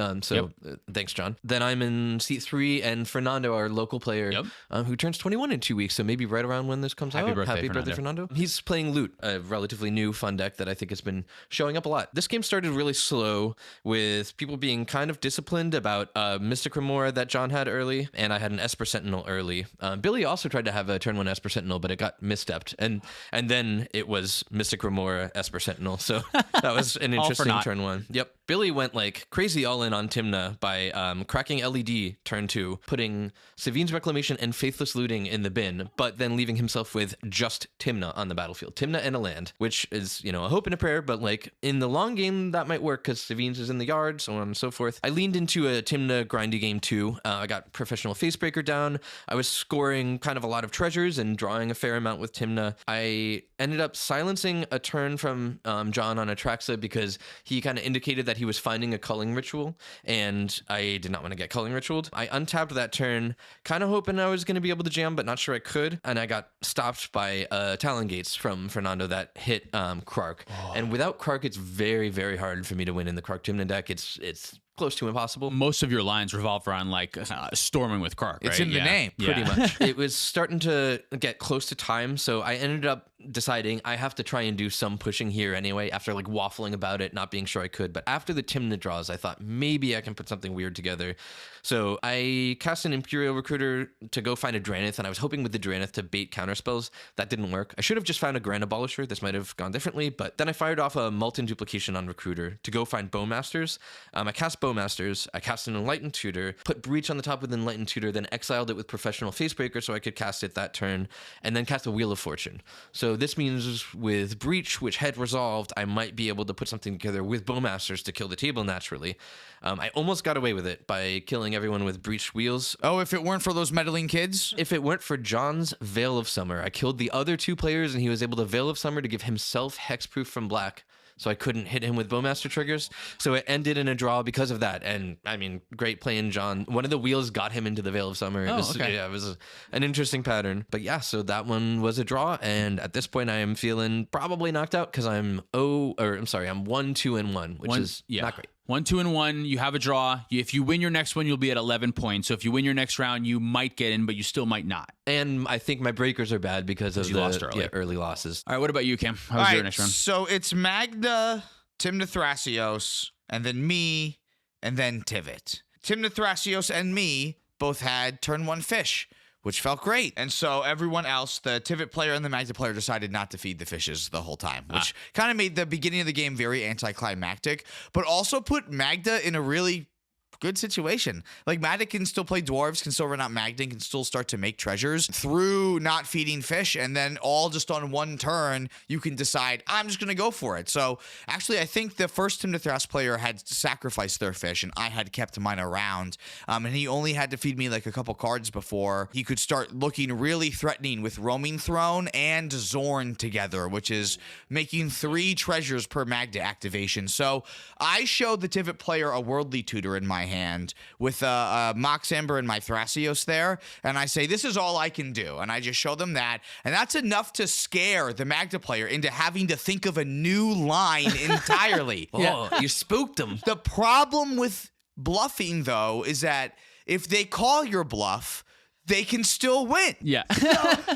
Thanks, John. Then I'm in seat 3, and Fernando, our local player, who turns 21 in 2 weeks, so maybe right around when this comes out. Birthday, Happy birthday, Fernando. He's playing Loot, a relatively new fun deck that I think has been showing up a lot. This game started really slow with people being kind of disciplined about Mystic Remora that John had early, and I had an Esper Sentinel early. Billy also tried to have a turn 1 Esper Sentinel, but it got misstepped, and then it was Mystic Remora Esper Sentinel, so that was an interesting turn 1. Yep. Billy went like crazy all in on TYMNA by cracking LED turn 2, putting Savine's Reclamation and Faithless Looting in the bin, but then leaving himself with just TYMNA on the battlefield. TYMNA and a land, which is, a hope and a prayer, but like in the long game, that might work because Savine's is in the yard, so on and so forth. I leaned into a TYMNA grindy game too. I got Professional Facebreaker down. I was scoring kind of a lot of treasures and drawing a fair amount with TYMNA. I ended up silencing a turn from John on Atraxa because he kind of indicated that he was finding a culling ritual, and I did not want to get culling ritualed. I untapped that turn, kind of hoping I was going to be able to jam, but not sure I could, and I got stopped by Talon Gates from Fernando that hit KRARK. And without KRARK, it's very, very hard for me to win in the KRARK TYMNA deck. It's close to impossible. Most of your lines revolve around like storming with KRARK, right? It's in the name. Pretty much. It was starting to get close to time, so I ended up deciding I have to try and do some pushing here anyway, after like waffling about it, not being sure I could. But after the TYMNA draws, I thought maybe I can put something weird together. So I cast an Imperial Recruiter to go find a Dranith, and I was hoping with the Dranith to bait counterspells. That didn't work. I should have just found a Grand Abolisher. This might have gone differently, but then I fired off a Molten Duplication on Recruiter to go find Bowmasters. I cast Bowmasters, I cast an Enlightened Tutor, put Breach on the top with Enlightened Tutor, then exiled it with Professional Facebreaker so I could cast it that turn, and then cast a Wheel of Fortune. So this means with Breach, which had resolved, I might be able to put something together with Bowmasters to kill the table naturally. I almost got away with it by killing everyone with Breached Wheels. Oh, if it weren't for those meddling kids? If it weren't for John's Veil of Summer, I killed the other 2 players, and he was able to Veil of Summer to give himself Hexproof from black, so I couldn't hit him with Bowmaster triggers. So it ended in a draw because of that. And I mean, great playing John. One of the wheels got him into the Veil of Summer. It was an interesting pattern. But yeah, so that one was a draw. And at this point, I am feeling probably knocked out because I'm 1, 2, and 1, which is not great. 1, 2, and 1. You have a draw. If you win your next one, you'll be at 11 points. So if you win your next round, you might get in, but you still might not. And I think my breakers are bad because of you lost early. Early losses. All right, what about you, Cam? How was your next round? So it's Magda, TYMNA Thrasios, and then me, and then Tivit. TYMNA Thrasios and me both had turn 1 fish, which felt great. And so everyone else, the Tivit player and the Magda player, decided not to feed the fishes the whole time, which kind of made the beginning of the game very anticlimactic, but also put Magda in a really good situation. Like, Magda can still play dwarves, can still run out Magda, and can still start to make treasures through not feeding fish, and then all just on one turn, you can decide, I'm just going to go for it. So, actually, I think the first TYMNA Thras player had sacrificed their fish, and I had kept mine around, and he only had to feed me like a couple cards before he could start looking really threatening with Roaming Throne and Zorn together, which is making 3 treasures per Magda activation. So, I showed the Tivit player a Worldly Tutor in my hand with Mox Amber and my Thrasios there, and I say, this is all I can do, and I just show them that, and that's enough to scare the Magda player into having to think of a new line entirely. Oh, you spooked them. The problem with bluffing, though, is that if they call your bluff, they can still win. Yeah.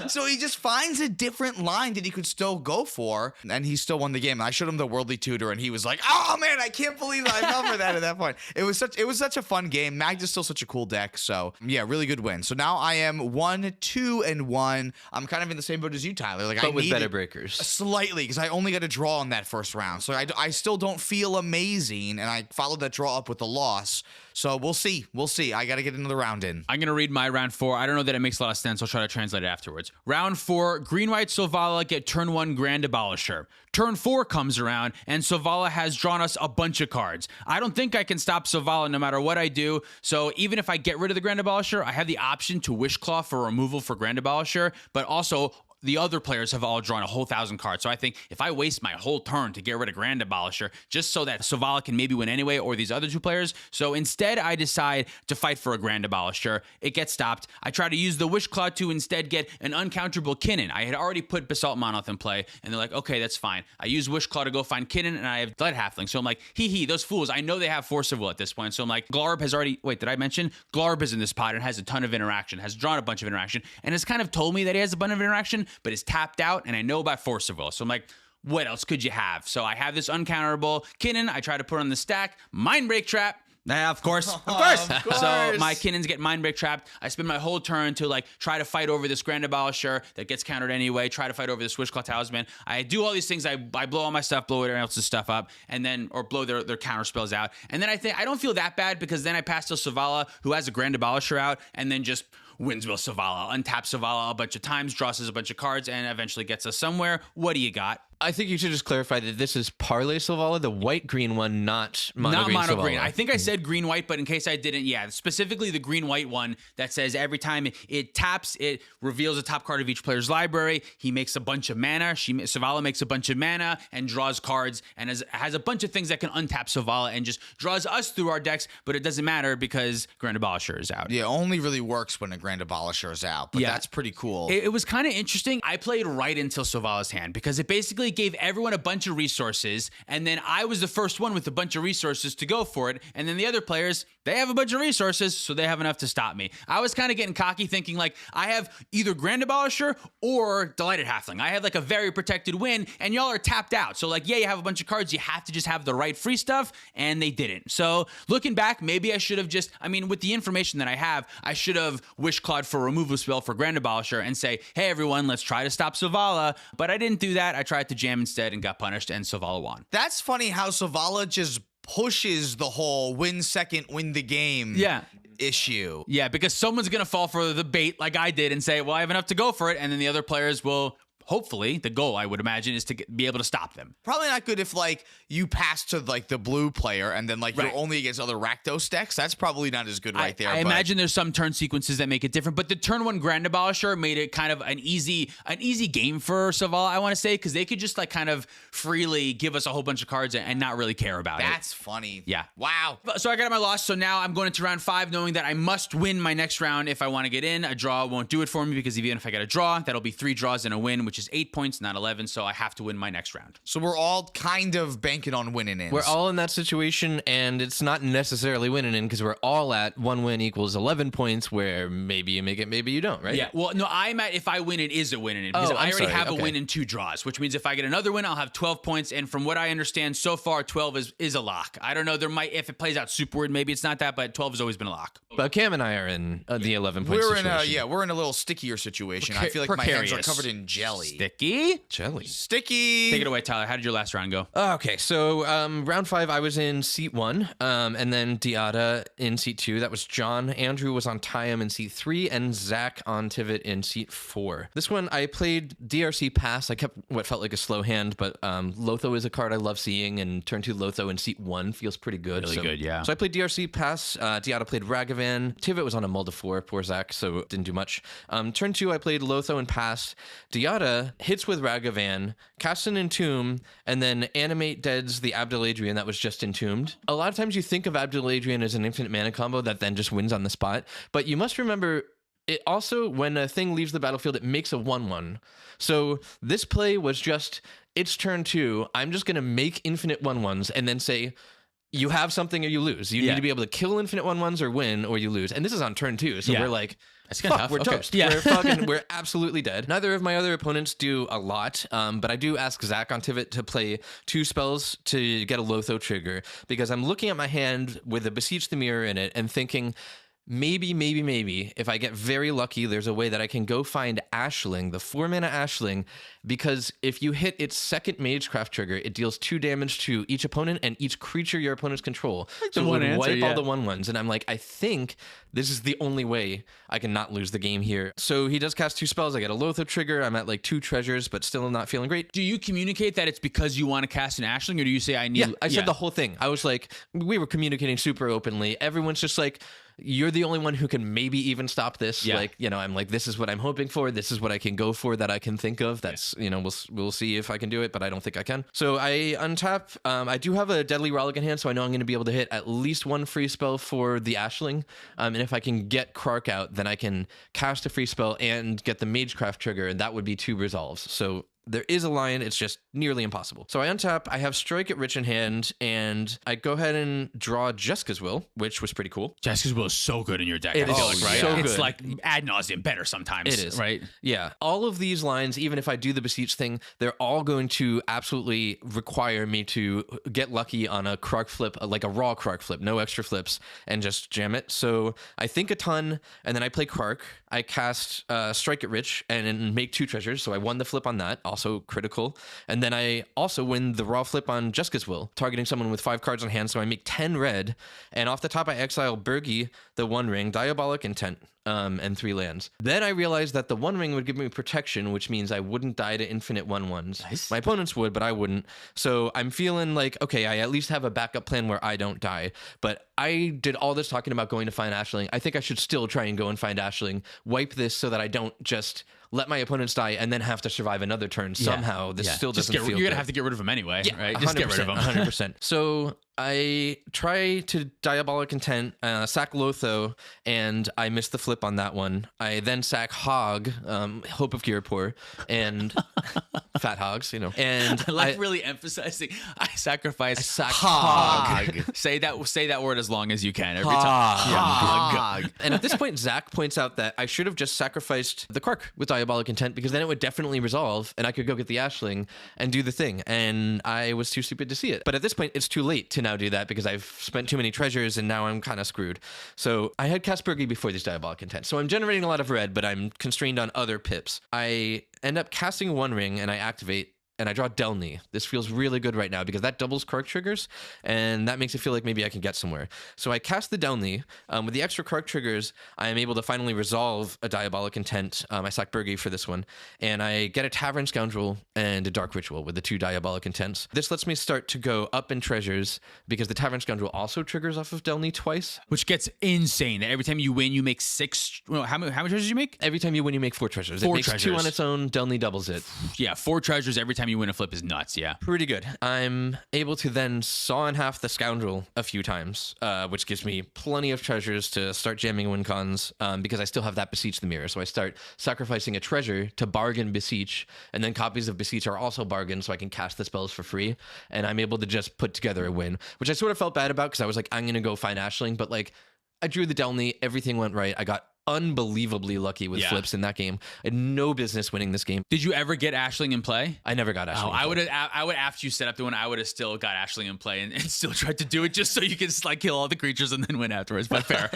So he just finds a different line that he could still go for, and he still won the game. And I showed him the Worldly Tutor, and he was like, "Oh man, I can't believe I fell for that at that point." It was such a fun game. Magda's still such a cool deck, so yeah, really good win. So now I am 1, 2, and 1. I'm kind of in the same boat as you, Tyler. Like, But with better breakers. slightly, because I only got a draw in that first round, so I still don't feel amazing, and I followed that draw up with a loss. So we'll see. I got to get another round in. I'm going to read my round 4. I don't know that it makes a lot of sense. I'll try to translate it afterwards. Round 4, Green-White Sovala get turn 1 Grand Abolisher. Turn 4 comes around, and Sovala has drawn us a bunch of cards. I don't think I can stop Sovala no matter what I do, so even if I get rid of the Grand Abolisher, I have the option to Wishclaw for removal for Grand Abolisher, but also the other players have all drawn a whole 1,000 cards. So I think if I waste my whole turn to get rid of Grand Abolisher just so that Sovala can maybe win anyway, or these other 2 players. So instead, I decide to fight for a Grand Abolisher. It gets stopped. I try to use the Wishclaw to instead get an uncounterable Kinnan. I had already put Basalt Monolith in play, and they're like, okay, that's fine. I use Wishclaw to go find Kinnan, and I have Light Halfling. So I'm like, those fools. I know they have Force of Will at this point. So I'm like, Glarb has already, wait, did I mention? Glarb is in this pot and has a ton of interaction, has drawn a bunch of interaction, and has kind of told me that he has a bunch of interaction, but is tapped out. And I know about Force of Will. So I'm like, what else could you have? So I have this uncounterable Kinnan. I try to put on the stack. Mind Break Trap. Of course. So my Kinnans get Mind Break Trapped. I spend my whole turn to like try to fight over this Grand Abolisher that gets countered anyway, try to fight over this Wishclaw Talisman. I do all these things. I blow all my stuff, blow everyone else's stuff up, and then, or blow their counter spells out. And then I think I don't feel that bad because then I pass to Sovala, who has a Grand Abolisher out, and then just wins Will Sovala, untaps Sovala a bunch of times, draws us a bunch of cards, and eventually gets us somewhere. What do you got? I think you should just clarify that this is Parlay Sovala, the white-green one, not mono-green mono-green. Sovala. I think I said green-white, but in case I didn't, yeah, specifically the green-white one that says every time it taps, it reveals a top card of each player's library. He makes a bunch of mana. Sovala makes a bunch of mana and draws cards and has a bunch of things that can untap Sovala and just draws us through our decks, but it doesn't matter because Grand Abolisher is out. Yeah, only really works when a Grand Abolisher is out, but that's pretty cool. It was kind of interesting. I played right into Sovala's hand because it basically gave everyone a bunch of resources, and then I was the first one with a bunch of resources to go for it, and then the other players, they have a bunch of resources, so they have enough to stop me. I was kind of getting cocky thinking like, I have either Grand Abolisher or Delighted Halfling. I have like a very protected win, and y'all are tapped out. So like, yeah, you have a bunch of cards, you have to just have the right free stuff, and they didn't. So looking back, maybe I should have just, with the information that I have, I should have Wishclawed for removal spell for Grand Abolisher and say, hey everyone, let's try to stop Sovala. But I didn't do that. I tried to jam instead and got punished, and Sovala won. That's funny how Sovala just pushes the whole win second, win the game issue. Yeah, because someone's going to fall for the bait like I did and say, well, I have enough to go for it, and then the other players will... Hopefully, the goal, I would imagine, is to be able to stop them. Probably not good if, like, you pass to, like, the blue player and then, like, you're only against other Rakdos decks. That's probably not as good right there. I imagine there's some turn sequences that make it different, but the turn 1 Grand Abolisher made it kind of an easy game for Sovala, I want to say, because they could just, like, kind of freely give us a whole bunch of cards and not really care about it. That's funny. Yeah. Wow. So I got my loss, so now I'm going into round 5 knowing that I must win my next round if I want to get in. A draw won't do it for me because even if I get a draw, that'll be 3 draws and a win, which which is 8 points, not 11. So I have to win my next round. So we're all kind of banking on winning in. We're all in that situation, and it's not necessarily winning in because we're all at 1 win equals 11 points, where maybe you make it, maybe you don't, right? Yeah. Well, no, I'm at if I win, it is a win in it because Oh, I I'm already sorry. have a Okay. win and 2 draws, which means if I get another win, I'll have 12 points. And from what I understand so far, 12 is a lock. I don't know. There might, if it plays out super weird, maybe it's not that, but 12 has always been a lock. But Cam and I are in the 11 point We're situation. we're in a little stickier situation. I feel like my hands are Precarious. covered in jelly. Sticky. Jelly. Sticky. Take it away, Tyler. How did your last round go? Okay, so round 5, I was in seat 1, and then Diata in seat 2. That was John. Andrew was on Tyam in seat 3, and Zach on Tivit in seat 4. This one, I played DRC Pass. I kept what felt like a slow hand, but Lotho is a card I love seeing, and turn 2 Lotho in seat 1 feels pretty good. Really good, yeah. So I played DRC Pass. Diata played Ragavan. Tivit was on a Mulda 4, poor Zach, so didn't do much. Turn 2, I played Lotho and Pass. Diata hits with Ragavan, casts an Entomb, and then Animate Deads the Abdul Adrian that was just entombed. A lot of times you think of Abdul Adrian as an infinite mana combo that then just wins on the spot, but you must remember it also, when a thing leaves the battlefield, it makes a 1/1. So this play was just, it's turn 2, I'm just going to make infinite 1/1s and then say, you have something or you lose. You need to be able to kill infinite 1/1s or win or you lose. And this is on turn 2, so Yeah. we're like, That's kinda fuck, tough. we're Okay. toast. Yeah. We're absolutely dead. Neither of my other opponents do a lot, but I do ask Zach on Tivit to play 2 spells to get a Lotho trigger, because I'm looking at my hand with a Beseech the Mirror in it and thinking, maybe, if I get very lucky, there's a way that I can go find Ashling, the 4-mana Ashling, because if you hit its second Magecraft trigger, it deals 2 damage to each opponent and each creature your opponents control. So it one would answer, wipe yeah. all the 1/1s. And I'm like, I think this is the only way I can not lose the game here. So he does cast 2 spells. I get a Lotho trigger. I'm at like 2 treasures, but still not feeling great. Do you communicate that it's because you want to cast an Ashling, or do you say I need? Yeah, I said the whole thing. I was like, we were communicating super openly. Everyone's just like, you're the only one who can maybe even stop this. Yeah. Like, I'm like, this is what I'm hoping for. This is what I can go for that I can think of. That's, we'll see if I can do it, but I don't think I can. So I untap. I do have a Deadly Relic in hand, so I know I'm going to be able to hit at least 1 free spell for the Ashling. And if I can get KRARK out, then I can cast a free spell and get the Magecraft trigger, and that would be 2 resolves. So there is a line, it's just nearly impossible. So I untap, I have Strike at Rich in hand, and I go ahead and draw Jessica's Will, which was pretty cool. Jessica's Will is so good in your deck. It I is feel like, right? so It's good. like ad nauseum better sometimes. It is. Right? Yeah. All of these lines, even if I do the Beseech thing, they're all going to absolutely require me to get lucky on a KRARK flip, like a raw KRARK flip, no extra flips, and just jam it. So I think a ton, and then I play KRARK. I cast Strike at Rich and then make 2 treasures, so I won the flip on that, also critical. And then I also win the raw flip on Jessica's Will, targeting someone with 5 cards on hand, so I make 10 red. And off the top, I exile Bergie, the 1 ring, Diabolic Intent, and 3 lands. Then I realized that the 1 ring would give me protection, which means I wouldn't die to infinite 1/1s. Nice. My opponents would, but I wouldn't. So I'm feeling like, okay, I at least have a backup plan where I don't die. But I did all this talking about going to find Ashling. I think I should still try and go and find Ashling, wipe this so that I don't just let my opponents die and then have to survive another turn somehow. This still Just doesn't feel you're good. gonna have to get rid of him anyway, Yeah, right? Just get rid of him. 100%. So I try to Diabolic Intent, sack Lotho, and I miss the flip on that one. I then sack Hog, Hope of Kirapur, and Fat Hogs, And I like really emphasizing. I sacrifice sack hog. Say that word as long as you can every time. Hog. And at this point, Zach points out that I should have just sacrificed the KRARK with Diabolic Intent, because then it would definitely resolve and I could go get the Ashling and do the thing. And I was too stupid to see it. But at this point, it's too late to now do that because I've spent too many treasures and now I'm kind of screwed. So I had Kaspergy before these Diabolic Intent. So I'm generating a lot of red, but I'm constrained on other pips. I end up casting 1 ring and I activate. And I draw Delny. This feels really good right now because that doubles KRARK triggers, and that makes it feel like maybe I can get somewhere. So I cast the Delny. With the extra KRARK triggers, I am able to finally resolve a Diabolic Intent. I sack Bergie for this one, and I get a Tavern Scoundrel and a Dark Ritual with the 2 Diabolic Intents. This lets me start to go up in treasures because the Tavern Scoundrel also triggers off of Delny twice. Which gets insane. Every time you win, you make 6. Well, how many treasures do you make? Every time you win, you make 4 treasures. 4 it makes 2 treasures. on its own. Delny doubles it. Yeah, 4 treasures every time you win a flip is nuts. Yeah. Pretty good. I'm able to then saw in half the Scoundrel a few times, which gives me plenty of treasures to start jamming win cons, because I still have that Beseech the Mirror. So I start sacrificing a treasure to bargain Beseech, and then copies of Beseech are also bargained, so I can cast the spells for free, and I'm able to just put together a win, which I sort of felt bad about because I was like, I'm going to go find Ashling, but like I drew the Delny, everything went right. I got unbelievably lucky with flips in that game. I had no business winning this game. Did you ever get Ashling in play? I never got Ashling. I would after you set up the one, I would have still got Ashling in play and still tried to do it just so you could just like kill all the creatures and then win afterwards. But fair.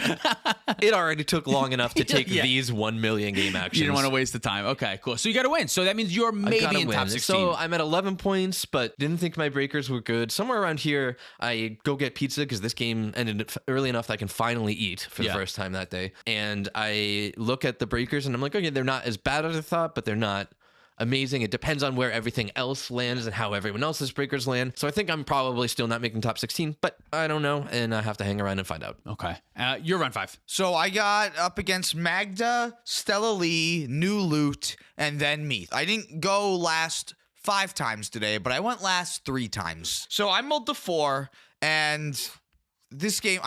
It already took long enough to take these 1 million game actions. You didn't want to waste the time. Okay, cool. So you got to win. So that means you're maybe in top 16. So I'm at 11 points, but didn't think my breakers were good. Somewhere around here, I go get pizza because this game ended early enough that I can finally eat for the first time that day. And I look at the breakers and I'm like, okay, they're not as bad as I thought, but they're not amazing. It depends on where everything else lands and how everyone else's breakers land. So I think I'm probably still not making top 16, but I don't know, and I have to hang around and find out. Okay. You're round 5. So I got up against Magda, Stella Lee, New Loot, and then Meath. I didn't go last 5 times today, but I went last 3 times. So I mulled to 4, and this game,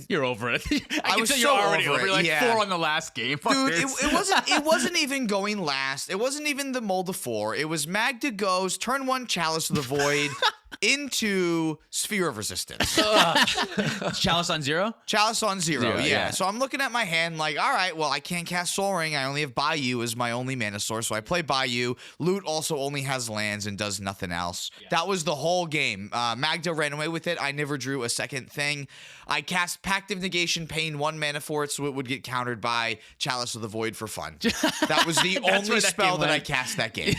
You're over it. I was can tell so you're already over over it, it. Like yeah. 4 on the last game. Dude, it wasn't even going last. It wasn't even the mold of 4. It was Magda goes, turn 1 Chalice of the Void into Sphere of Resistance. Chalice on 0? Chalice on 0, Zero, yeah. yeah. So I'm looking at my hand like, all right, well, I can't cast Soul Ring. I only have Bayou as my only mana source, so I play Bayou. Loot also only has lands and does nothing else. Yeah. That was the whole game. Magda ran away with it. I never drew a second thing. I cast Pact of Negation, paying 1 mana for it, so it would get countered by Chalice of the Void for fun. That was the only spell that I cast that game.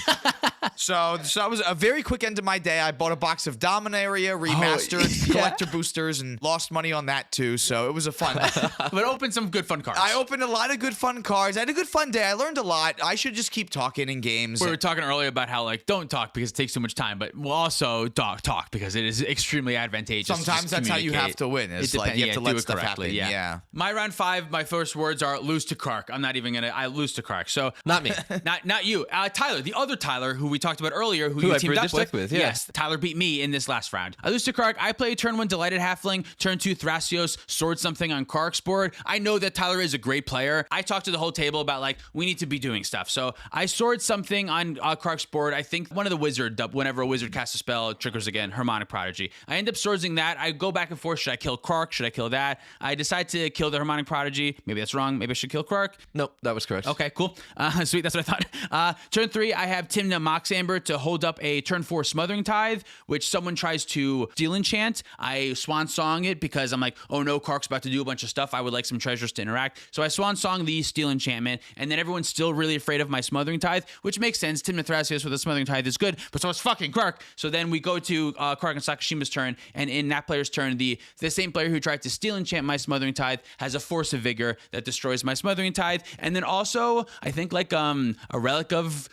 So that was a very quick end to my day. I bought a box of Dominaria remastered, collector boosters, and lost money on that too. So it was a fun. But opened some good fun cards. I opened a lot of good fun cards. I had a good fun day. I learned a lot. I should just keep talking in games. We were talking earlier about how like don't talk because it takes too much time, but we'll also talk because it is extremely advantageous. Sometimes that's how you have to win. It's like you have to let stuff happen. Yeah. My round 5, my first words are lose to KRARK. I'm not even I lose to KRARK. So Not me. not you. Tyler, the other Tyler who we talked about earlier, who you I teamed brewed up this deck with, yeah. Yes, Tyler beat me in this last round. I lose to KRARK. I play turn 1 Delighted Halfling, turn 2 Thrasios, sword something on KRARK's board. I know that Tyler is a great player. I talked to the whole table about like we need to be doing stuff. So I sword something on KRARK's board. I think one of the wizard, whenever a wizard casts a spell, it triggers again, Harmonic Prodigy. I end up swordsing that. I go back and forth. Should I kill KRARK? Should I kill that? I decide to kill the Harmonic Prodigy. Maybe that's wrong. Maybe I should kill KRARK. Nope, that was correct. Okay, cool. Sweet, that's what I thought. Turn 3, I have TYMNA Mox Amber to hold up a turn 4 Smothering Tithe, which someone tries to steal enchant. I Swan Song it because I'm like, oh no, KRARK's about to do a bunch of stuff. I would like some treasures to interact. So I Swan Song the steal enchantment, and then everyone's still really afraid of my Smothering Tithe, which makes sense. TYMNA Thrasios with a Smothering Tithe is good, but so is fucking KRARK. So then we go to KRARK and Sakashima's turn, and in that player's turn, the same player who tried to steal enchant my Smothering Tithe has a Force of Vigor that destroys my Smothering Tithe, and then also I think like a relic of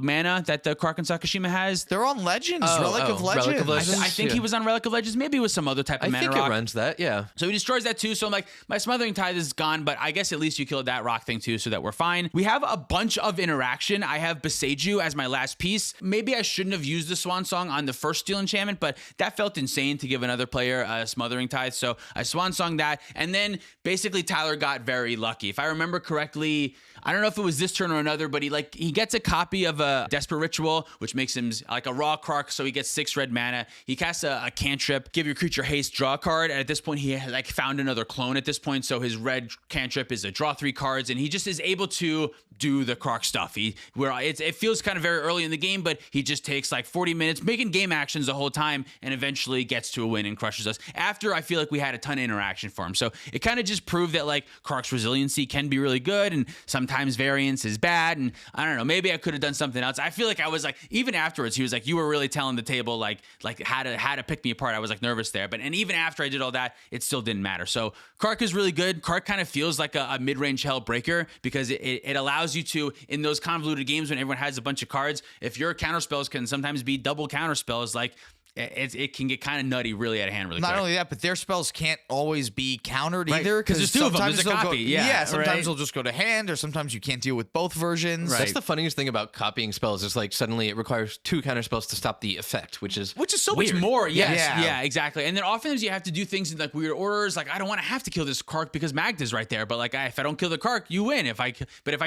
mana that the KRARK and Sakashima has. They're on Legends. Relic of Legends. Relic of Legends. I think he was on Relic of Legends. Maybe it was some other type of I mana think rock. it runs that, yeah. So he destroys that too. So I'm like, my Smothering Tithe is gone, but I guess at least you killed that rock thing too, so that we're fine. We have a bunch of interaction. I have Beseiju as my last piece. Maybe I shouldn't have used the Swan Song on the first Steel Enchantment, but that felt insane to give another player a Smothering Tithe. So I Swan Song that. And then basically Tyler got very lucky. If I remember correctly, I don't know if it was this turn or another, but he gets a copy of a Desperate Ritual, which makes him like a raw KRARK, so he gets 6 red mana. He casts a cantrip, give your creature haste, draw a card, and at this point he has like found another clone at this point, so his red cantrip is a draw 3 cards, and he just is able to do the KRARK stuff. It feels kind of very early in the game, but he just takes like 40 minutes making game actions the whole time, and eventually gets to a win and crushes us. After I feel like we had a ton of interaction for him, so it kind of just proved that like KRARK's resiliency can be really good, and sometimes variance is bad, and I don't know, maybe I could have done something else. I feel like I was like, even afterwards, he was like, you were really telling the table like how to pick me apart. I was like nervous there, and even after I did all that, it still didn't matter. So KRARK is really good. KRARK kind of feels like a mid-range hell breaker because it allows you to, in those convoluted games when everyone has a bunch of cards, if your counter spells can sometimes be double counter spells, like it can get kind of nutty really out of hand really Not quick. only that, but their spells can't always be countered Right, either. 'cause there's two of them. sometimes There's a they'll copy, Go, yeah, sometimes right. they'll just go to hand, or sometimes you can't deal with both versions. Right. That's the funniest thing about copying spells is like suddenly it requires 2 counter spells to stop the effect, which is so weird. much more. Yes, Yeah. yeah, exactly. And then oftentimes you have to do things in like weird orders. Like I don't want to have to kill this Kark because Magda's right there. But like if I don't kill the Kark, you win. If I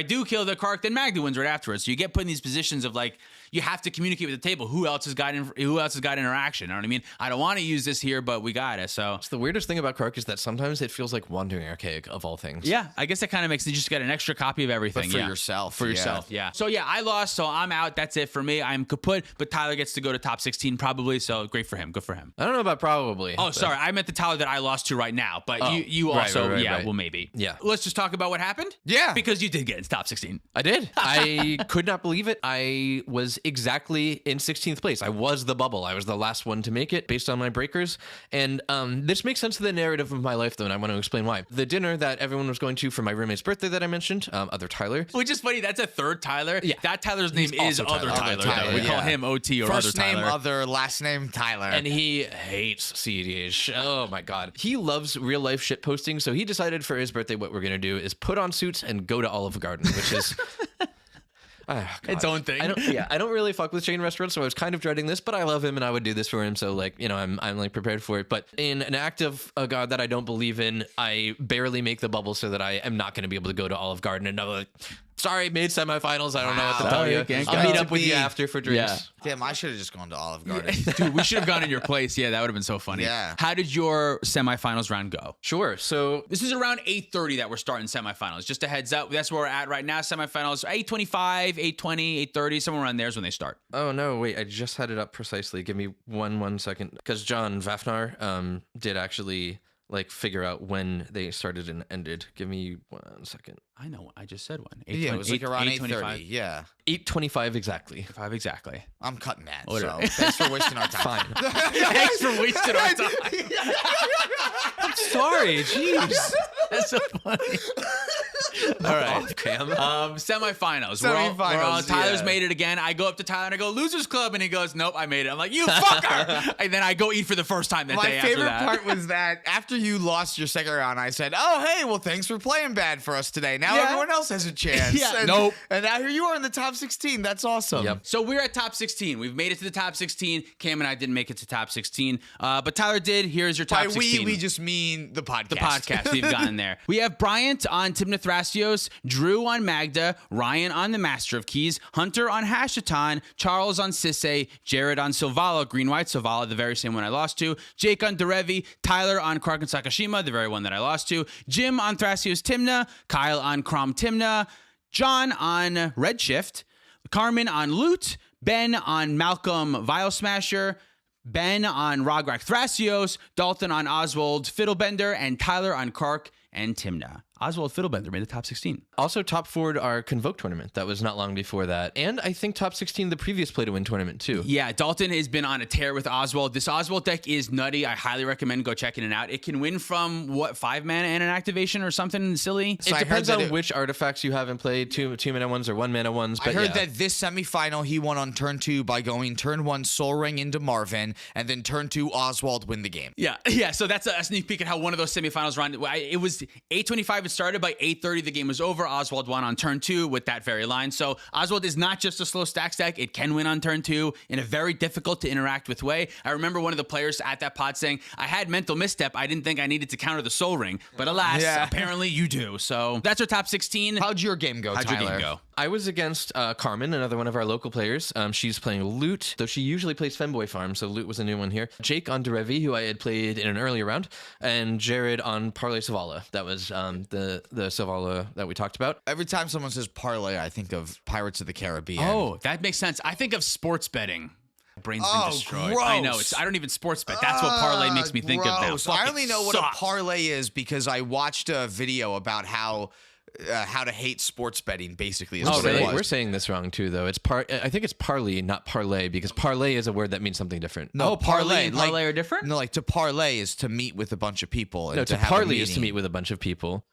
do kill the Kark, then Magda wins right afterwards. So you get put in these positions of like you have to communicate with the table. Who else has got interaction? You know what I mean? I don't want to use this here, but we got it. So the weirdest thing about KRARK is that sometimes it feels like Wandering Archaic of all things. yeah, I guess that kind of makes you just get an extra copy of everything. But for yeah. yourself, For yeah. yourself, yeah. So yeah, I lost, so I'm out. That's it for me. I'm kaput, but Tyler gets to go to top 16 probably, so great for him. Good for him. I don't know about probably. Oh, but- sorry. I meant the Tyler that I lost to right now, but you right, also, right, yeah, right. well, maybe. Yeah. Let's just talk about what happened. Yeah. Because you did get into top 16. I did. I could not believe it. I was exactly in 16th place. I was the bubble. I was the last one to make it based on my breakers. And this makes sense to the narrative of my life, though, and I want to explain why. The dinner that everyone was going to for my roommate's birthday that I mentioned, other Tyler. Which is funny. That's a third Tyler. Yeah. That Tyler's name is also Other Tyler. Tyler. Other Tyler, though. We call yeah. him OT or First Other name Tyler. Other, last name Tyler. And he hates cEDH. Oh my God. He loves real life shit posting. So he decided for his birthday, what we're going to do is put on suits and go to Olive Garden, which is Its own thing. I don't really fuck with chain restaurants, so I was kind of dreading this, but I love him and I would do this for him. So like, I'm like prepared for it. But in an act of a God that I don't believe in, I barely make the bubble so that I am not going to be able to go to Olive Garden and like, sorry, made semifinals. I don't know what to Wow. tell Oh, you. you can't I'll go. meet up with you Yeah. after for drinks. Yeah. Damn, I should have just gone to Olive Garden. Dude, we should have gone in your place. Yeah, that would have been so funny. Yeah. How did your semifinals round go? Sure. So This is around 8:30 that we're starting semifinals. Just a heads up. That's where we're at right now. Semifinals 8:25, 8:20, 8:30, somewhere around there is when they start. oh no, wait, I just had it up precisely. Give me one second. Because John Vafnar did actually like figure out when they started and ended. Give me 1 second. I know. I just said one. Yeah, it was like around 8:25. 8:30. Yeah. 8:25 exactly. 5 exactly. I'm cutting that. Whatever. So thanks for wasting our time. Fine. Thanks for wasting our time. Sorry, jeez. That's so funny. All right. Cam. Semifinals. We're all Semifinals, Tyler's yeah. made it again. I go up to Tyler and I go, Losers Club. And he goes, nope, I made it. I'm like, you fucker. And then I go eat for the first time that My day after favorite that. part was that after you lost your second round, I said, "Oh, hey, well, thanks for playing bad for us today. Now Yeah. everyone else has a chance." Yeah, and, nope. And now here you are in the top 16. That's awesome. Yep. So we're at top 16. We've made it to the top 16. Cam and I didn't make it to top 16. But Tyler did. Here's your top By 16. we just mean the podcast. The podcast. We've gotten there. We have Bryant on TYMNA Thrasios, Drew on Magda, Ryan on the Master of Keys, Hunter on Hashaton, Charles on Sisse, Jared on Silvala, Green-White Silvala, the very same one I lost to, Jake on Derevi, Tyler on KRARK and Sakashima, the very one that I lost to, Jim on Thrasios TYMNA, Kyle on Crom TYMNA, John on Redshift, Carmen on Loot, Ben on Malcolm Vile Smasher, Ben on Rograk Thrasios, Dalton on Oswald Fiddlebender, and Tyler on KRARK and TYMNA. Oswald Fiddlebender made the top 16. Also top forward our Convoke tournament. That was not long before that. And I think top 16 the previous Play to Win tournament too. Yeah, Dalton has been on a tear with Oswald. This Oswald deck is nutty. I highly recommend go checking it out. It can win from, 5 mana and an activation or something silly? So I It heard depends that on which artifacts you have in play, two mana ones or 1 mana ones. But I heard yeah. that this semifinal he won on turn 2 by going turn 1 Soul Ring into Marvin, and then turn 2 Oswald win the game. Yeah. So that's a sneak peek at how one of those semifinals run. It was 8:25. It started by 8:30. The game was over. Oswald won on turn 2 with that very line. So Oswald is not just a slow stack deck. It can win on turn 2 in a very difficult to interact with way. I remember one of the players at that pod saying, "I had mental misstep. I didn't think I needed to counter the Soul Ring, but alas, Yeah. apparently you do." So that's our top 16. How'd your game go, How'd Tyler? your game go? I was against Carmen, another one of our local players. She's playing Loot, though she usually plays Femboy Farm, so Loot was a new one here. Jake on Derevi, who I had played in an earlier round, and Jared on Parlay Savala. That was the Savala that we talked about. Every time someone says parlay, I think of Pirates of the Caribbean. Oh, that makes sense. I think of sports betting. Brain's been Oh, destroyed. I know. gross. I don't even sports bet. That's what parlay makes me think of now. Gross. I Fucking only know what sucks. a parlay is because I watched a video about how to hate sports betting. Basically, is Oh, what it really? was. We're saying this wrong too, though. I think it's parley, not parlay, because parlay is a word that means something different. No, Oh, parlay and parlay are different? No, like to parlay is to meet with a bunch of people. And No, to have a parley is to meeting. meet with a bunch of people.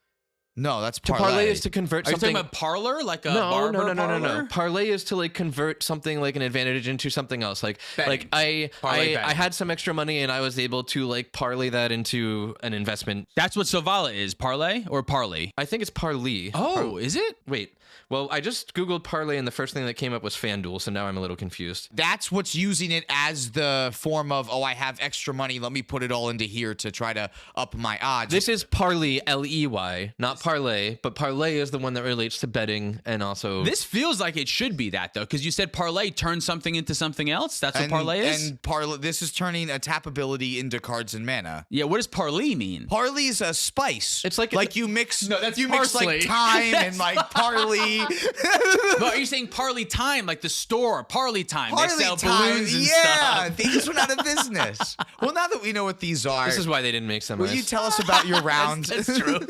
No, that's To parlay. parlay is to convert Are you something. talking about parlor, like a no, barber no. parlor? Parlay is to like convert something like an advantage into something else. Like Betting. I Parlay betting. had some extra money and I was able to like parlay that into an investment. That's what Sovala is. Parlay or parley? I think it's Parley. Oh, is it? Wait. Well, I just Googled parlay and the first thing that came up was FanDuel, so now I'm a little confused. That's what's using it as the form of, oh, I have extra money. Let me put it all into here to try to up my odds. This is Parley, Ley, not parlay, but parlay is the one that relates to betting and also. This feels like it should be that, though, because you said parlay turns something into something else. That's what parlay is? And parlay, this is turning a tap ability into cards and mana. Yeah, what does parley mean? Parley is a spice. It's like- you mix. No, that's you mix parsley. like thyme and like parley. But are you saying parley time, like the store, parley time? Parley they sell time. balloons and Yeah, stuff. they just went out of business. Well, now that we know what these are, This is why they didn't make some. will you tell us about your round? That's true.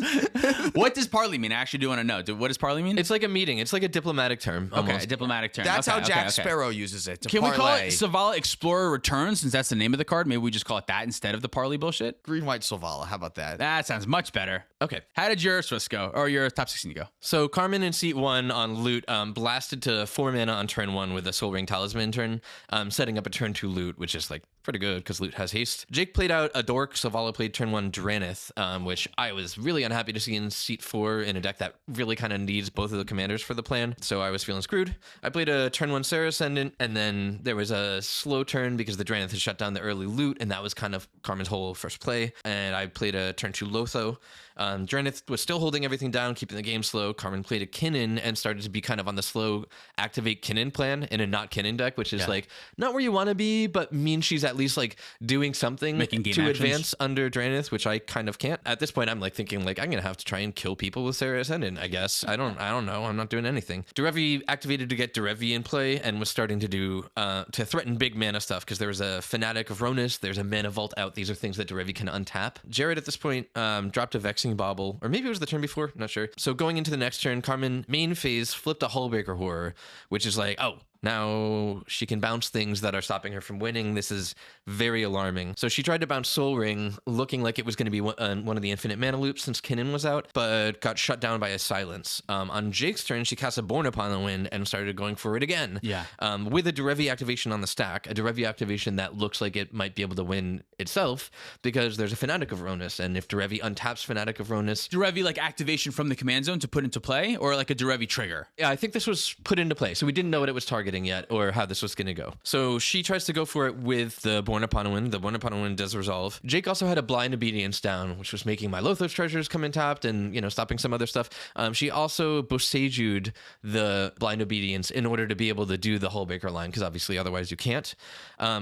What does parley mean? I actually do want to know. What does parley mean? It's like a meeting. It's like a diplomatic term. okay, Almost. a diplomatic term. That's Okay, how Jack okay. Sparrow uses it. To Can we call parlay. it Savala Explorer Returns since that's the name of the card? Maybe we just call it that instead of the parley bullshit? Green White Silvala? How about that? That sounds much better. Okay. How did your Swiss go? Or your top 16 go? So Carmen in seat 1 on loot blasted to 4 mana on turn 1 with a Soul Ring Talisman turn, setting up a turn 2 loot, which is like pretty good because loot has haste. Jake played out a Dork, Savala played turn 1 Dranith, which I was really unhappy to see in seat 4 in a deck that really kind of needs both of the commanders for the plan, so I was feeling screwed. I played a turn 1 Sarah Ascendant, and then there was a slow turn because the Dranith had shut down the early loot, and that was kind of Carmen's whole first play, and I played a turn 2 Lotho. Dranith was still holding everything down, keeping the game slow. Carmen played a Kinnan and started to be kind of on the slow activate Kinnan plan in a not Kinnan deck, which is like not where you want to be, but means she's at least like doing something Making game to actions. advance under Dranith, which I kind of can't. At this point, I'm like thinking like I'm gonna have to try and kill people with Sarah Ascendant. I guess I don't know. I'm not doing anything. Derevi activated to get Derevi in play and was starting to do to threaten big mana stuff because there was a Fanatic of Ronus, there's a Mana Vault out. These are things that Derevi can untap. Jared at this point dropped a Vexing Bauble, or maybe it was the turn before, not sure. So going into the next turn, Carmen main phase flipped a Hullbreaker Horror, which is like, oh, now she can bounce things that are stopping her from winning. This is very alarming. So she tried to bounce Soul Ring, looking like it was going to be one of the infinite mana loops since Kinnan was out, but got shut down by a Silence. On Jake's turn, she cast a Born Upon the Wind and started going for it again. Yeah. With a Derevi activation on the stack, a Derevi activation that looks like it might be able to win itself because there's a Fanatic of Ronus, and if Derevi untaps Fanatic of Ronus... Derevi like activation from the command zone to put into play, or like a Derevi trigger? Yeah, I think this was put into play, so we didn't know what it was targeting yet or how this was going to go. So she tries to go for it with the Born Upon a Wind. The Born Upon a Wind does resolve. Jake also had a Blind Obedience down, which was making my Lothos treasures come in tapped and, stopping some other stuff. She also Boseju'd the Blind Obedience in order to be able to do the Hullbreaker line, because obviously otherwise you can't.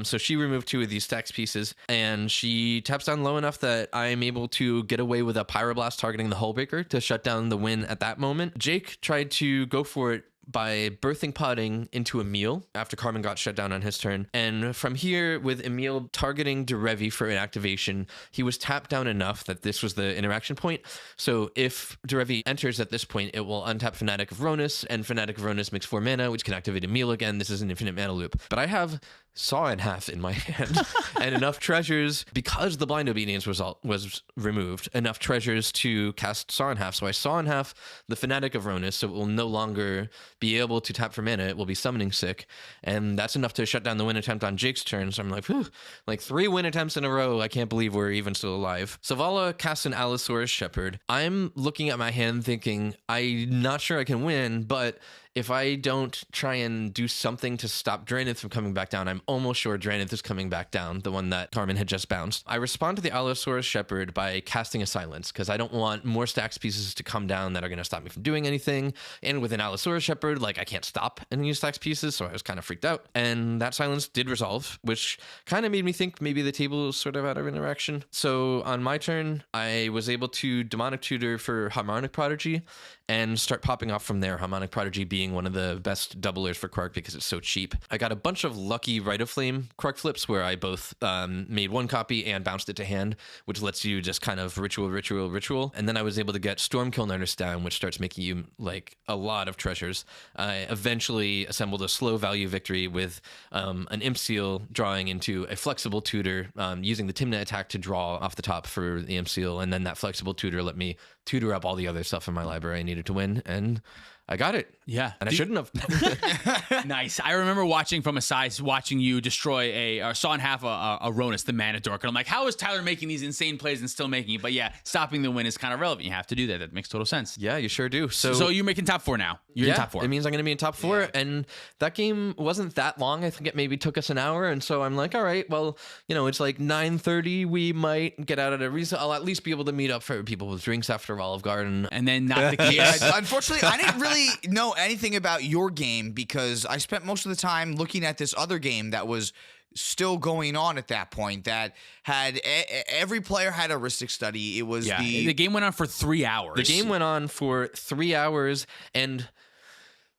So she removed 2 of these stacks pieces, and she taps down low enough that I'm able to get away with a Pyroblast targeting the Hullbreaker to shut down the win at that moment. Jake tried to go for it by birthing potting into Emil after Carmen got shut down on his turn. And from here, with Emil targeting Derevi for an activation, he was tapped down enough that this was the interaction point. So if Derevi enters at this point, it will untap Fanatic of Ronus, and Fanatic of Ronus makes 4 mana, which can activate Emil again. This is an infinite mana loop. But I have Saw in Half in my hand and enough treasures, because the Blind Obedience result was removed, enough treasures to cast Saw in Half. So I Saw in Half the Fanatic of Ronus, so it will no longer be able to tap for mana. It will be summoning sick, and that's enough to shut down the win attempt on Jake's turn. So I'm like, whew, like 3 win attempts in a row. I can't believe we're even still alive. Savala casts an Allosaurus Shepherd. I'm looking at my hand thinking, I'm not sure I can win, but if I don't try and do something to stop Dranith from coming back down, I'm almost sure Dranith is coming back down, the one that Carmen had just bounced. I respond to the Allosaurus Shepherd by casting a Silence, because I don't want more stacks pieces to come down that are going to stop me from doing anything. And with an Allosaurus Shepherd, like, I can't stop any stacks pieces, so I was kind of freaked out. And that Silence did resolve, which kind of made me think maybe the table is sort of out of interaction. So on my turn, I was able to Demonic Tutor for Harmonic Prodigy and start popping off from there, Harmonic Prodigy being one of the best doublers for KRARK because it's so cheap. I got a bunch of lucky Rite of Flame KRARK flips where I both made 1 copy and bounced it to hand, which lets you just kind of ritual. And then I was able to get Stormkill Nurse down, which starts making you like a lot of treasures. I eventually assembled a slow value victory with an Imp Seal drawing into a Flexible Tutor, using the TYMNA attack to draw off the top for the Imp Seal, and then that Flexible Tutor let me tutor up all the other stuff in my library I needed to win, and I got it. Yeah. And I shouldn't have. Nice. I remember watching from a side, watching you destroy or saw in half a Ronus, the Mana Dork. And I'm like, how is Tyler making these insane plays and still making it? But yeah, stopping the win is kind of relevant. You have to do that. That makes total sense. Yeah, you sure do. So you're making top 4 now. You're in top 4. It means I'm going to be in top 4. And that game wasn't that long. I think it maybe took us an hour. And so I'm like, all right, well, it's like 9:30. We might get out at a reason. I'll at least be able to meet up for people with drinks after Olive Garden. And then not the case. Yeah, unfortunately, I didn't really know anything about your game because I spent most of the time looking at this other game that was still going on at that point that had every player had a heuristic study. It was the game went on for 3 hours. The game went on for 3 hours and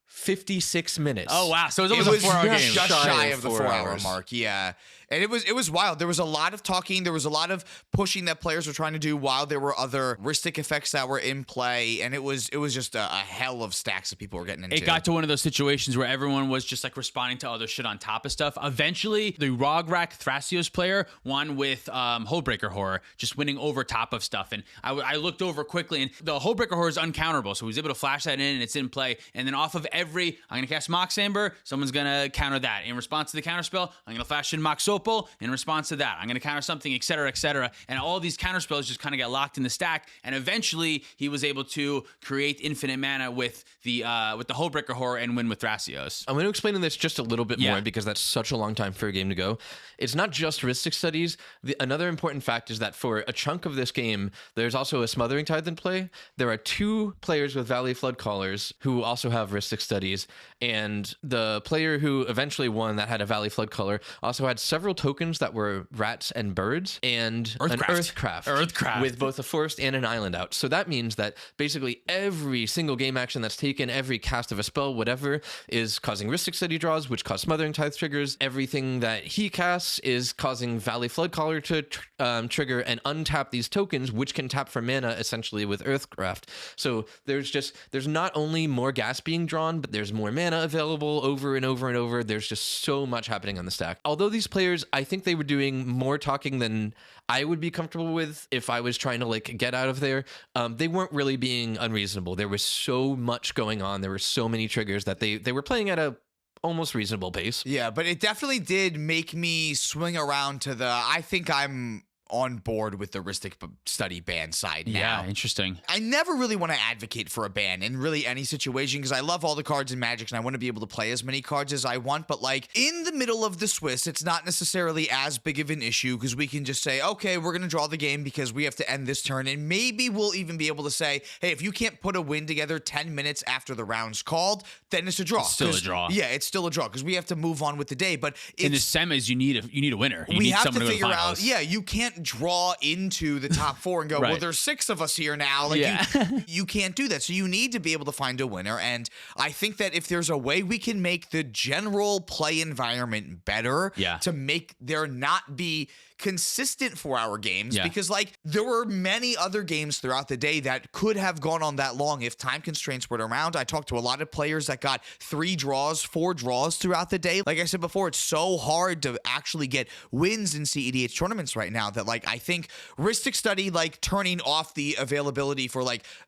56 minutes. Oh wow! So it was almost a 4-hour game. Just shy of the 4 4-hour hours. mark. Yeah. And it was wild. There was a lot of talking. There was a lot of pushing that players were trying to do while there were other heuristic effects that were in play. And it was just a hell of stacks that people were getting into. It got to one of those situations where everyone was just like responding to other shit on top of stuff. Eventually, the Rograk Thrasios player won with Hullbreaker Horror, just winning over top of stuff. And I looked over quickly, and the Hullbreaker Horror is uncounterable. So he was able to flash that in, and it's in play. And then off of I'm going to cast Mox Amber. Someone's going to counter that. In response to the counter spell, I'm going to flash in Mox Opal. In response to that, I'm going to counter something, et cetera, et cetera. And all these counter spells just kind of get locked in the stack. And eventually, he was able to create infinite mana with the Hullbreaker Horror and win with Thrasios. I'm going to explain this just a little bit more because that's such a long time for a game to go. It's not just heuristic studies. Another important fact is that for a chunk of this game, there's also a Smothering Tithe in play. There are 2 players with Valley Flood Callers who also have heuristic studies. And the player who eventually won that had a Valley Flood Caller also had several tokens that were rats and birds and an Earthcraft with both a forest and an island out. So that means that basically every single game action that's taken, every cast of a spell, whatever, is causing heuristic study draws, which cause Smothering Tithe triggers. Everything that he casts is causing Valley Flood Caller to trigger and untap these tokens, which can tap for mana essentially with Earthcraft. So there's not only more gas being drawn, but there's more mana available over and over and over. There's just so much happening on the stack. Although these players, I think they were doing more talking than I would be comfortable with if I was trying to get out of there. They weren't really being unreasonable. There was so much going on. There were so many triggers that they were playing at a almost reasonable pace. Yeah, but it definitely did make me swing around to I think I'm on board with the heuristic study ban side now. Yeah, interesting. I never really want to advocate for a ban in really any situation because I love all the cards in Magic and I want to be able to play as many cards as I want. But in the middle of the Swiss, it's not necessarily as big of an issue because we can just say, okay, we're going to draw the game because we have to end this turn. And maybe we'll even be able to say, hey, if you can't put a win together 10 minutes after the round's called, then it's a draw. It's still a draw. Yeah, it's still a draw because we have to move on with the day. But in the semis, you need a winner. You we need have someone to go figure the out. finals. Yeah, you can't draw into the top 4 and go, Right. well, there's 6 of us here now. You can't do that. So you need to be able to find a winner. And I think that if there's a way we can make the general play environment better to make there not be consistent 4-hour games because there were many other games throughout the day that could have gone on that long if time constraints were around. I talked to a lot of players that got 3 draws, 4 draws throughout the day. Like I said before, it's so hard to actually get wins in cEDH tournaments right now that I think heuristic study turning off the availability for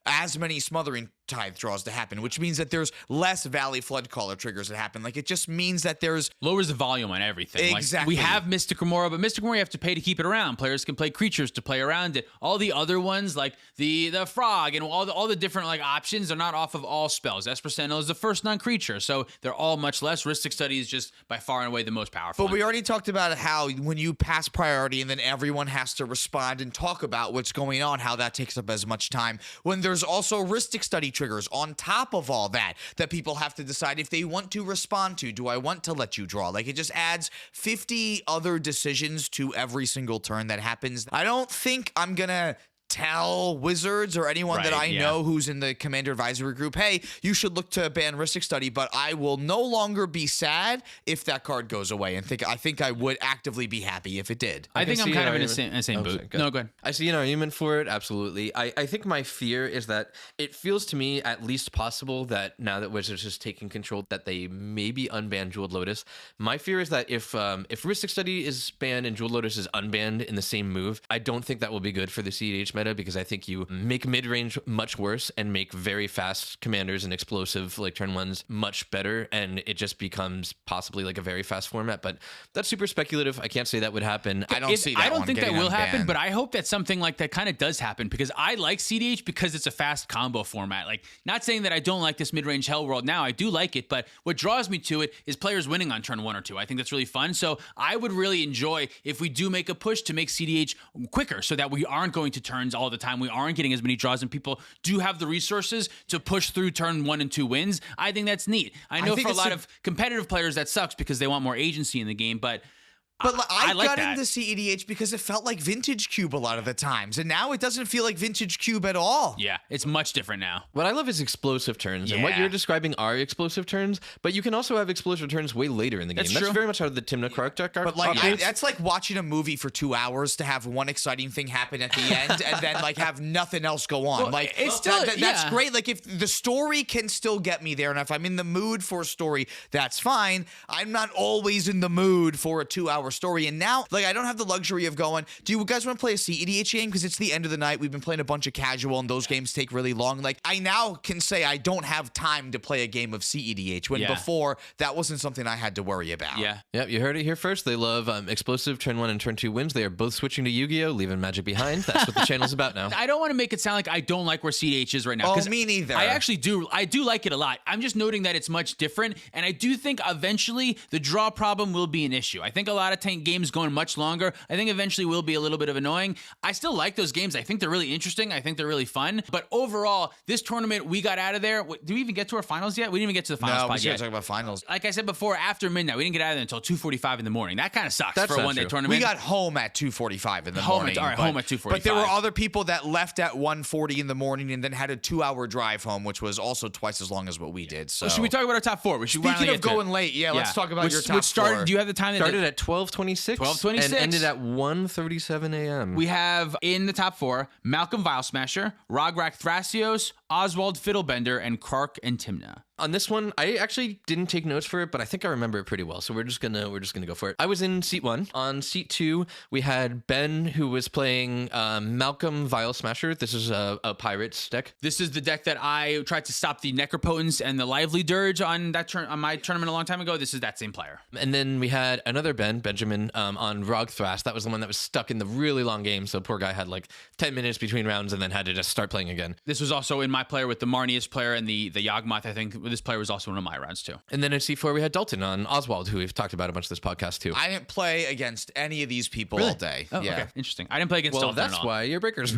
as many Smothering Tithe draws to happen, which means that there's less Valley Flood Caller triggers that happen. It just means that there's lowers the volume on everything. Exactly. We have Mystic Remora, but Mystic Remora you have to pay to keep it around. Players can play creatures to play around it. All the other ones, like the frog and all the different options, are not off of all spells. Esper Sentinel is the first non-creature, so they're all much less. Heuristic Study is just by far and away the most powerful. But we already talked about how when you pass priority and then everyone has to respond and talk about what's going on, how that takes up as much time. When there's also heuristic study triggers on top of all that people have to decide if they want to respond to. Do I want to let you draw? It just adds 50 other decisions to every single turn that happens. I don't think I'm gonna tell Wizards or anyone that I know who's in the Commander Advisory Group, hey, you should look to ban heuristic study, but I will no longer be sad if that card goes away. And I think I would actively be happy if it did. I think I'm kind of in the same boot. Sorry, no, go ahead. I see an argument for it, absolutely. I think my fear is that it feels to me at least possible that now that Wizards is taking control, that they maybe unban Jeweled Lotus. My fear is that if heuristic study is banned and Jeweled Lotus is unbanned in the same move, I don't think that will be good for the cEDH meta because I think you make mid-range much worse and make very fast commanders and explosive like turn ones much better, and it just becomes possibly like a very fast format. But that's super speculative. I can't say that would happen. I don't see that. I don't think that will happen, unbanned. but I hope that something like that kind of does happen because I like cEDH because it's a fast combo format. Like, not saying that I don't like this mid-range Hell World now. I do like it, but what draws me to it is players winning on turn 1 or 2. I think that's really fun. So I would really enjoy if we do make a push to make cEDH quicker so that we aren't going to turns all the time. We aren't getting as many draws and people do have the resources to push through turn 1 and 2 wins. I think that's neat. I know for a lot of competitive players that sucks because they want more agency in the game, but I like got that. into cEDH because it felt like Vintage Cube a lot of the times, and now it doesn't feel like Vintage Cube at all. Yeah, it's much different now. What I love is explosive turns, and what Yeah. you're describing are explosive turns, but you can also have explosive turns way later in the game. That's That's true. very much how the TYMNA KRARK deck are. But like operates. that's like watching a movie for 2 hours to have one exciting thing happen at the end and then like have nothing else go on. Well, like it's still- that's yeah. great. Like if the story can still get me there, and if I'm in the mood for a story, that's fine. I'm not always in the mood for a 2-hour story, and now like I don't have the luxury of going, do you guys want to play a cEDH game? Because it's the end of the night. We've been playing a bunch of casual, and those games take really long. Like I now can say I don't have time to play a game of cEDH when Yeah. before that wasn't something I had to worry about. Yeah. Yep, you heard it here first. They love explosive turn 1 and turn 2 wins. They are both switching to Yu-Gi-Oh, leaving Magic behind. That's what the channel's about now. I don't want to make it sound like I don't like where cEDH is right now. Oh, 'cause me neither. I actually do. I do like it a lot. I'm just noting that it's much different, and I do think eventually the draw problem will be an issue. I think a lot of games going much longer, I think eventually will be a little bit of annoying. I still like those games. I think they're really interesting. I think they're really fun. But overall, this tournament, we got out of there. Did we even get to our finals yet? We didn't even get to the finals No, we pod should yet. talk about finals. Like I said before, after midnight, we didn't get out of there until 2:45 in the morning. That kind of sucks That's for a not one-day true. tournament. We got home at 2:45 in the Home at- morning. all right, but- home at 2:45. But there were other people that left at 1:40 in the morning and then had a 2-hour drive home, which was also twice as long as what we did. So Should we talk about our top 4? We should Speaking finally of get to it. going late, let's talk about your top which started, 4. Do you have the time? Started at 12:26 12:26. and ended at 1:37 a.m. We have in the top 4 Malcolm Vile Smasher, Rograk Thrasios, Oswald Fiddlebender, and KRARK and TYMNA. On this one, I actually didn't take notes for it, but I think I remember it pretty well. So we're just gonna go for it. I was in seat 1. On seat 2, we had Ben, who was playing Malcolm Vile Smasher. This is a Pirates deck. This is the deck that I tried to stop the Necropotence and the Lively Dirge on my tournament a long time ago. This is that same player. And then we had another Benjamin, on Rog Thras. That was the one that was stuck in the really long game. So poor guy had like 10 minutes between rounds and then had to just start playing again. This was also in my player with the Marnius player and the Yawgmoth. I think this player was also one of my rounds too. And then in C4, we had Dalton on Oswald, who we've talked about a bunch of this podcast too. I didn't play against any of these people all day. Oh, yeah. okay. Interesting. I didn't play against well, Dalton at that's all. why your breakers.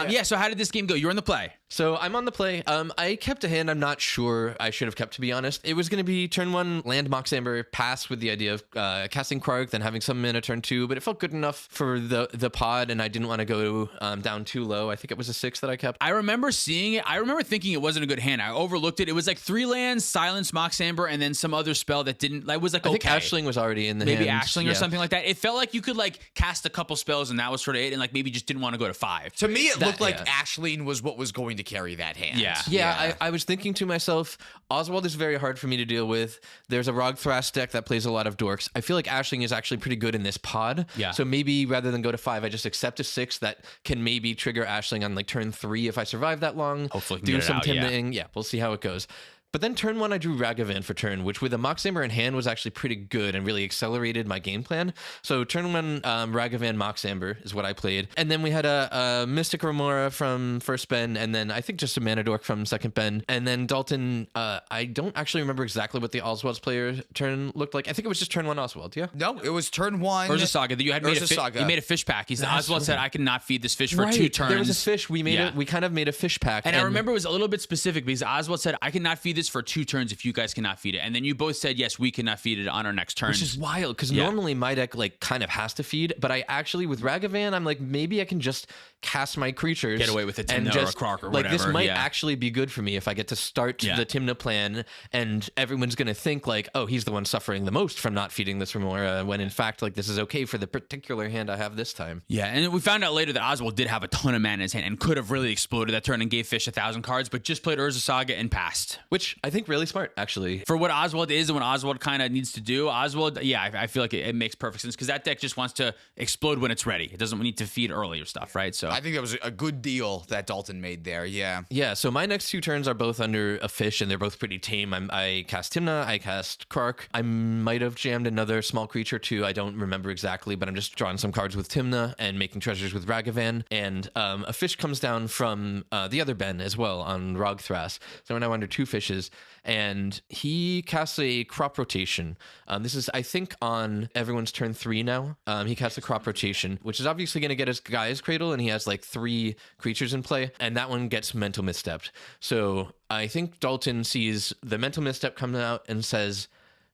Yeah, so how did this game go? You were in the play. So I'm on the play. I kept a hand I'm not sure I should have kept, to be honest. It was going to be turn 1, land Mox Amber, pass with the idea of casting KRARK, then having some mana turn 2, but it felt good enough for the pod, and I didn't want to go down too low. I think it was a 6 that I kept. I remember seeing it. I remember thinking it wasn't a good hand. I overlooked it. It was like 3 lands, Silence, Mox Amber, and then some other spell that didn't. Like was like I think okay. Ashling was already in the Maybe hand. Ashling or something like that. It felt like you could like cast a couple spells and that was sort of it, and like maybe just didn't want to go to 5. To me, it looked like yeah. Ashleen was what was going to carry that hand. Yeah. I was thinking to myself, Oswald is very hard for me to deal with. There's a Rog Thras deck that plays a lot of dorks. I feel like Ashling is actually pretty good in this pod. Yeah. So maybe rather than go to 5, I just accept a 6 that can maybe trigger Ashling on like turn 3 if I survive that long. Hopefully we can do get it some out, yeah. Timnaing. Yeah, we'll see how it goes. But then turn 1, I drew Ragavan for turn, which with a Mox Amber in hand was actually pretty good and really accelerated my game plan. So turn 1, Ragavan Mox Amber is what I played. And then we had a Mystic Remora from first Ben, and then I think just a Mana Dork from second Ben. And then Dalton, I don't actually remember exactly what the Oswald's player turn looked like. I think it was just turn 1 Oswald, yeah? No, it was turn 1. Urza Saga that you had made Urza Saga. You made a fish pack. Oswald said I cannot feed this fish for 2 turns. There was a fish. We made Yeah. we kind of made a fish pack. And I remember it was a little bit specific because Oswald said, I cannot feed this for 2 turns if you guys cannot feed it. And then you both said, yes, we cannot feed it on our next turn. Which is wild because Yeah. normally my deck like kind of has to feed, but I actually with Ragavan, I'm like maybe I can just cast my creatures, Get away with a and TYMNA or a KRARK or like this whatever, might yeah. actually be good for me if I get to start the TYMNA plan, and everyone's gonna think like, oh, he's the one suffering the most from not feeding this Remora, when in fact like this is okay for the particular hand I have this time. Yeah, and we found out later that Oswald did have a ton of mana in his hand and could have really exploded that turn and gave Fish 1,000 cards, but just played Urza Saga and passed. Which I think really smart, actually. For what Oswald is and what Oswald kind of needs to do, Oswald, yeah, I feel like it makes perfect sense because that deck just wants to explode when it's ready. It doesn't need to feed early or stuff, right? So I think that was a good deal that Dalton made there. Yeah. Yeah, so my next 2 turns are both under a Fish, and they're both pretty tame. I cast TYMNA, I cast KRARK. I might have jammed another small creature too. I don't remember exactly, but I'm just drawing some cards with TYMNA and making treasures with Ragavan. And a Fish comes down from the other Ben as well on Rogthras. So we're now under 2 fishes, and he casts a crop rotation. This is, I think, on everyone's turn 3 now. He casts a crop rotation, which is obviously going to get his Gaia's Cradle, and he has like 3 creatures in play, and that one gets mental misstepped. So I think Dalton sees the mental misstep come out and says,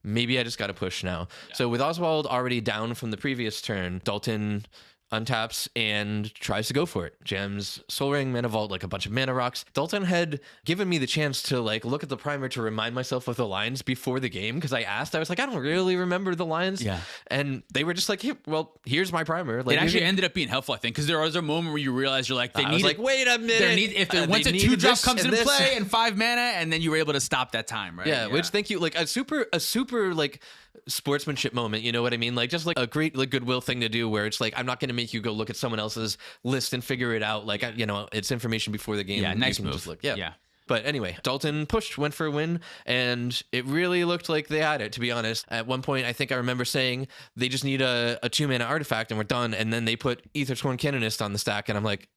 maybe I just got to push now. Yeah. So with Oswald already down from the previous turn, Dalton untaps and tries to go for it. Jams Soul Ring, Mana Vault, like a bunch of mana rocks. Dalton had given me the chance to like look at the primer to remind myself of the lines before the game, because I asked, I was like, I don't really remember the lines. Yeah. And they were just like, hey, well, here's my primer. Like, it actually ended up being helpful, I think, because there was a moment where you realize you're like, they need like, wait a minute. Once a 2-drop comes into play and 5 mana, and then you were able to stop that time, right? Yeah, which thank you. Like a super like sportsmanship moment, you know what I mean? Like just like a great like goodwill thing to do, where it's like, I'm not going to make you go look at someone else's list and figure it out. Like, you know, it's information before the game. Yeah, nice you can move. Just look. Yeah. But anyway, Dalton pushed, went for a win, and it really looked like they had it, to be honest. At one point, I think I remember saying they just need a 2-mana artifact and we're done. And then they put Aethersworn Canonist on the stack, and I'm like,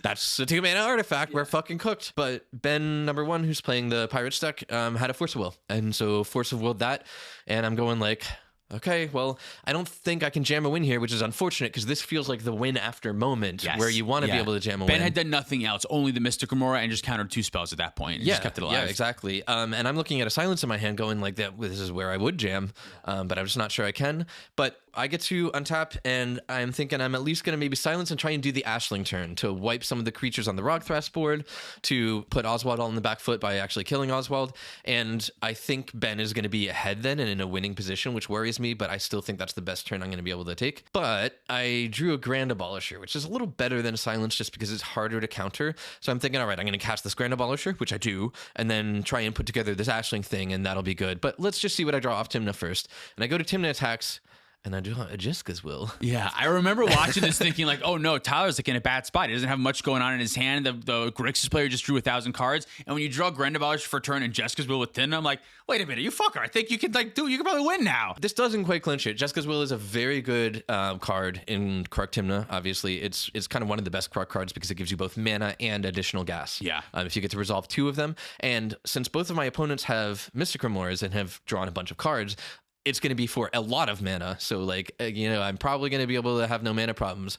that's a 2-mana artifact. We're fucking cooked. But Ben, number 1, who's playing the Pirates deck, had a Force of Will. And so Force of Will that, and I'm going like, okay, well, I don't think I can jam a win here, which is unfortunate because this feels like the win after moment where you want to be able to jam a win. Ben had done nothing else, only the Mystic Remora, and just countered 2 spells at that point. And just kept it alive. Yeah, exactly. And I'm looking at a silence in my hand going like that. This is where I would jam, but I'm just not sure I can. But I get to untap, and I'm thinking I'm at least going to maybe silence and try and do the Ashling turn to wipe some of the creatures on the Rogthras board, to put Oswald all in the back foot by actually killing Oswald. And I think Ben is going to be ahead then and in a winning position, which worries me, but I still think that's the best turn I'm going to be able to take. But I drew a Grand Abolisher, which is a little better than silence just because it's harder to counter. So I'm thinking, all right, I'm going to cast this Grand Abolisher, which I do, and then try and put together this Ashling thing, and that'll be good. But let's just see what I draw off TYMNA first. And I go to TYMNA attacks, and I do a Jessica's Will. Yeah, I remember watching this thinking like, oh no, Tyler's like in a bad spot. He doesn't have much going on in his hand. The Grixis player just drew 1,000 cards. And when you draw Grand Abolish for turn and Jessica's Will with TYMNA, I'm like, wait a minute, you fucker. I think you can you can probably win now. This doesn't quite clinch it. Jessica's Will is a very good card in KRARK TYMNA. Obviously, it's kind of one of the best KRARK cards because it gives you both mana and additional gas. Yeah. If you get to resolve 2 of them. And since both of my opponents have Mystic Remoras and have drawn a bunch of cards, it's going to be for a lot of mana. So like, I'm probably going to be able to have no mana problems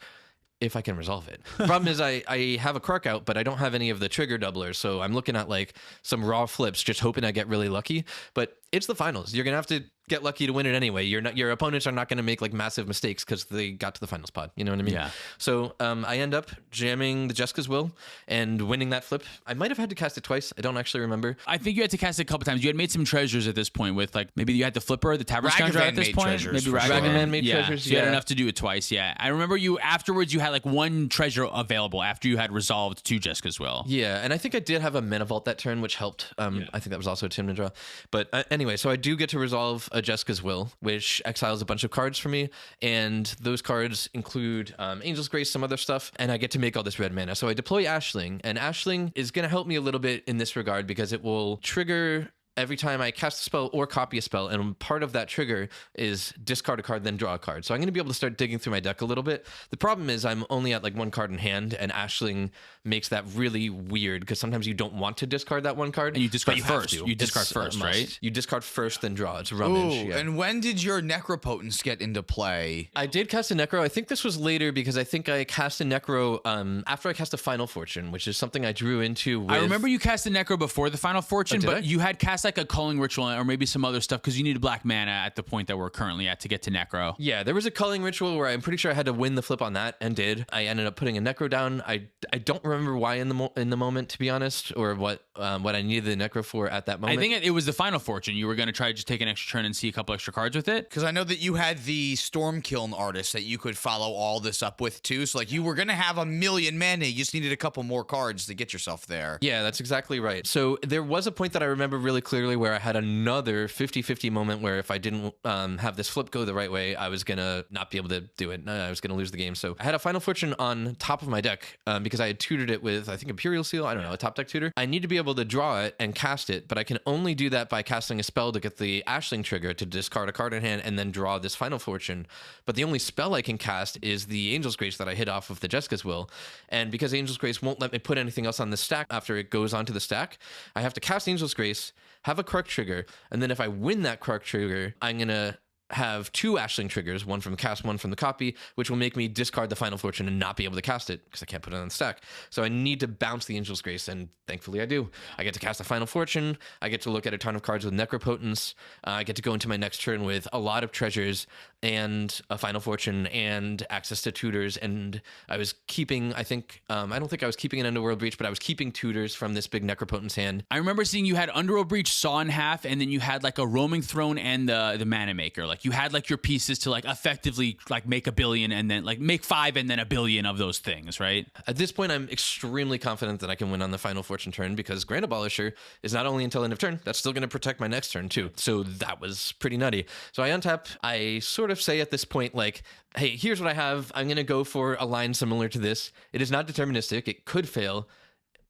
if I can resolve it. The problem is I have a KRARK out, but I don't have any of the trigger doublers. So I'm looking at like some raw flips, just hoping I get really lucky. But it's the finals. You're going to have to get lucky to win it anyway. Your opponents are not going to make like massive mistakes because they got to the finals pod. You know what I mean? Yeah. So I end up jamming the Jessica's Will and winning that flip. I might have had to cast it twice. I don't actually remember. I think you had to cast it a couple times. You had made some treasures at this point with like, maybe you had the Flipper, the Tavern Scoundrel at this point. Maybe Ragavan made treasures. So you had enough to do it twice. Yeah. I remember you afterwards, you had like 1 treasure available after you had resolved 2 Jessica's Will. Yeah. And I think I did have a Mana Vault that turn, which helped. I think that was also a TYMNA draw. But anyway, so I do get to resolve a Jessica's Will, which exiles a bunch of cards for me, and those cards include Angel's Grace, some other stuff, and I get to make all this red mana. So I deploy Ashling, and Ashling is going to help me a little bit in this regard because it will trigger every time I cast a spell or copy a spell, and part of that trigger is discard a card, then draw a card. So I'm going to be able to start digging through my deck a little bit. The problem is I'm only at like 1 card in hand, and Ashling makes that really weird because sometimes you don't want to discard that 1 card. And you discard first. You discard first, right? You discard first, then draw. It's rummage. Ooh, and when did your Necropotence get into play? I did cast a Necro. I think this was later because I think I cast a Necro after I cast a Final Fortune, which is something I drew into with... I remember you cast the Necro before the Final Fortune, but you had cast cast like a culling ritual or maybe some other stuff because you need black mana at the point that we're currently at to get to Necro. Yeah, there was a culling ritual where I'm pretty sure I had to win the flip on that, and did. I ended up putting a Necro down. I don't remember why in the moment, to be honest, or what I needed the Necro for at that moment. I think it was the Final Fortune. You were going to try to just take an extra turn and see a couple extra cards with it. Because I know that you had the Storm Kiln artist that you could follow all this up with too. So like you were gonna have 1,000,000 mana. You just needed a couple more cards to get yourself there. Yeah, that's exactly right. So there was a point that I remember really clearly where I had another 50-50 moment where if I didn't have this flip go the right way, I was gonna not be able to do it. I was gonna lose the game. So I had a Final Fortune on top of my deck because I had tutored it with, I think, Imperial Seal. I don't know, a top deck tutor. I need to be able to draw it and cast it, but I can only do that by casting a spell to get the Ashling trigger to discard a card in hand and then draw this Final Fortune. But the only spell I can cast is the Angel's Grace that I hit off of the Jessica's Will. And because Angel's Grace won't let me put anything else on the stack after it goes onto the stack, I have to cast Angel's Grace, have a KRARK trigger, and then if I win that KRARK trigger, I'm going to have 2 Ashling triggers, one from the cast, one from the copy, which will make me discard the Final Fortune and not be able to cast it because I can't put it on the stack. So I need to bounce the Angel's Grace, and thankfully I do. I get to cast the Final Fortune. I get to look at a ton of cards with Necropotence. I get to go into my next turn with a lot of treasures and a Final Fortune and access to tutors. And I was keeping, I think, I don't think I was keeping an Underworld Breach, but I was keeping tutors from this big Necropotence hand. I remember seeing you had Underworld Breach, Saw in Half, and then you had like a Roaming Throne and the Mana Maker. Like you had like your pieces to like effectively like make 1 billion and then like make 5 and then 1 billion of those things, right? At this point, I'm extremely confident that I can win on the Final Fortune turn because Grand Abolisher is not only until end of turn, that's still going to protect my next turn too. So that was pretty nutty. So I untap. I sort of say at this point, like, hey, here's what I have. I'm going to go for a line similar to this. It is not deterministic. It could fail.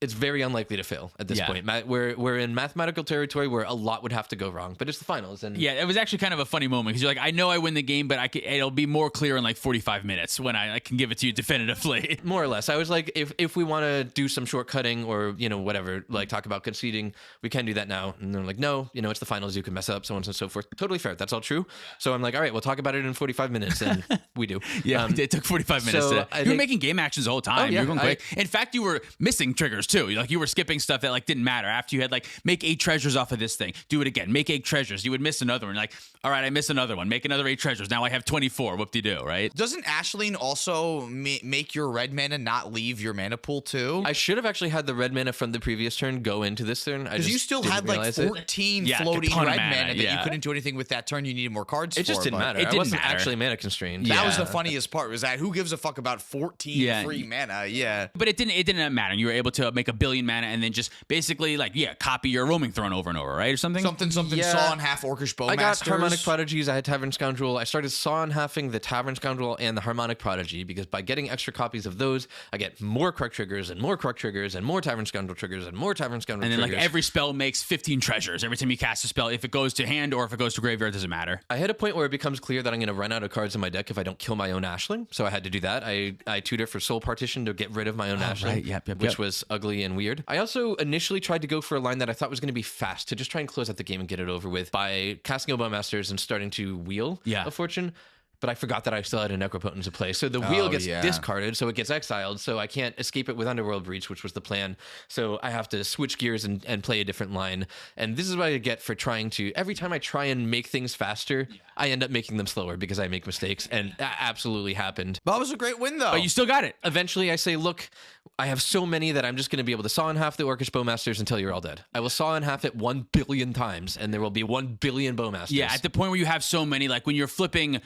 It's very unlikely to fail at this point. We're in mathematical territory where a lot would have to go wrong, but it's the finals. And yeah, it was actually kind of a funny moment because you're like, I know I win the game, but it'll be more clear in like 45 minutes when I can give it to you definitively. More or less. I was like, if we want to do some shortcutting or, whatever, like talk about conceding, we can do that now. And they're like, no, it's the finals. You can mess up, so on and so forth. Totally fair. That's all true. So I'm like, all right, we'll talk about it in 45 minutes. And we do. Yeah, it took 45 minutes. so You were making game actions the whole time. yeah, You were going quick. In fact, you were missing triggers too. Like you were skipping stuff that like didn't matter. After you had like make 8 treasures off of this thing, do it again, make 8 treasures. You would miss another one. Like, all right, I missed another one. Make another 8 treasures. Now I have 24. Whoop-de-doo, right? Doesn't Ashling also make your red mana not leave your mana pool too? I should have actually had the red mana from the previous turn go into this turn. Because you still had like 14 floating red mana that you couldn't do anything with that turn. You needed more cards. It just didn't matter. It I didn't wasn't matter. actually mana constrained. That was the funniest part. Was that who gives a fuck about 14 free mana? Yeah. But it didn't matter. You were able to make 1 billion mana and then just basically copy your Roaming Throne over and over, right? Or something? Something Yeah. Saw in Half Orcish Bowmasters. I got Harmonic Prodigies. I had Tavern Scoundrel. I started Saw and halving the Tavern Scoundrel and the Harmonic Prodigy because by getting extra copies of those, I get more KRARK triggers and more KRARK triggers and more Tavern Scoundrel triggers and more Tavern Scoundrel And then triggers. like every spell makes 15 treasures. Every time you cast a spell, if it goes to hand or if it goes to graveyard, doesn't matter. I hit a point where it becomes clear that I'm going to run out of cards in my deck if I don't kill my own Ashling. So I had to do that. I tutor for Soul Partition to get rid of my own Ashling, right. Yep. which was ugly and weird. I also initially tried to go for a line that I thought was going to be fast to just try and close out the game and get it over with by casting Oboe Masters and starting to wheel a fortune. But I forgot that I still had a Necropotence to play. So the wheel gets discarded, so it gets exiled. So I can't escape it with Underworld Breach, which was the plan. So I have to switch gears and play a different line. And this is what I get for trying to, every time I try and make things faster, I end up making them slower because I make mistakes. And that absolutely happened. That was a great win, though. But you still got it. Eventually, I say, look, I have so many that I'm just going to be able to saw in half the Orcish Bowmasters until you're all dead. I will saw in half it 1 billion times, and there will be 1 billion Bowmasters. Yeah, at the point where you have so many, like when you're flipping,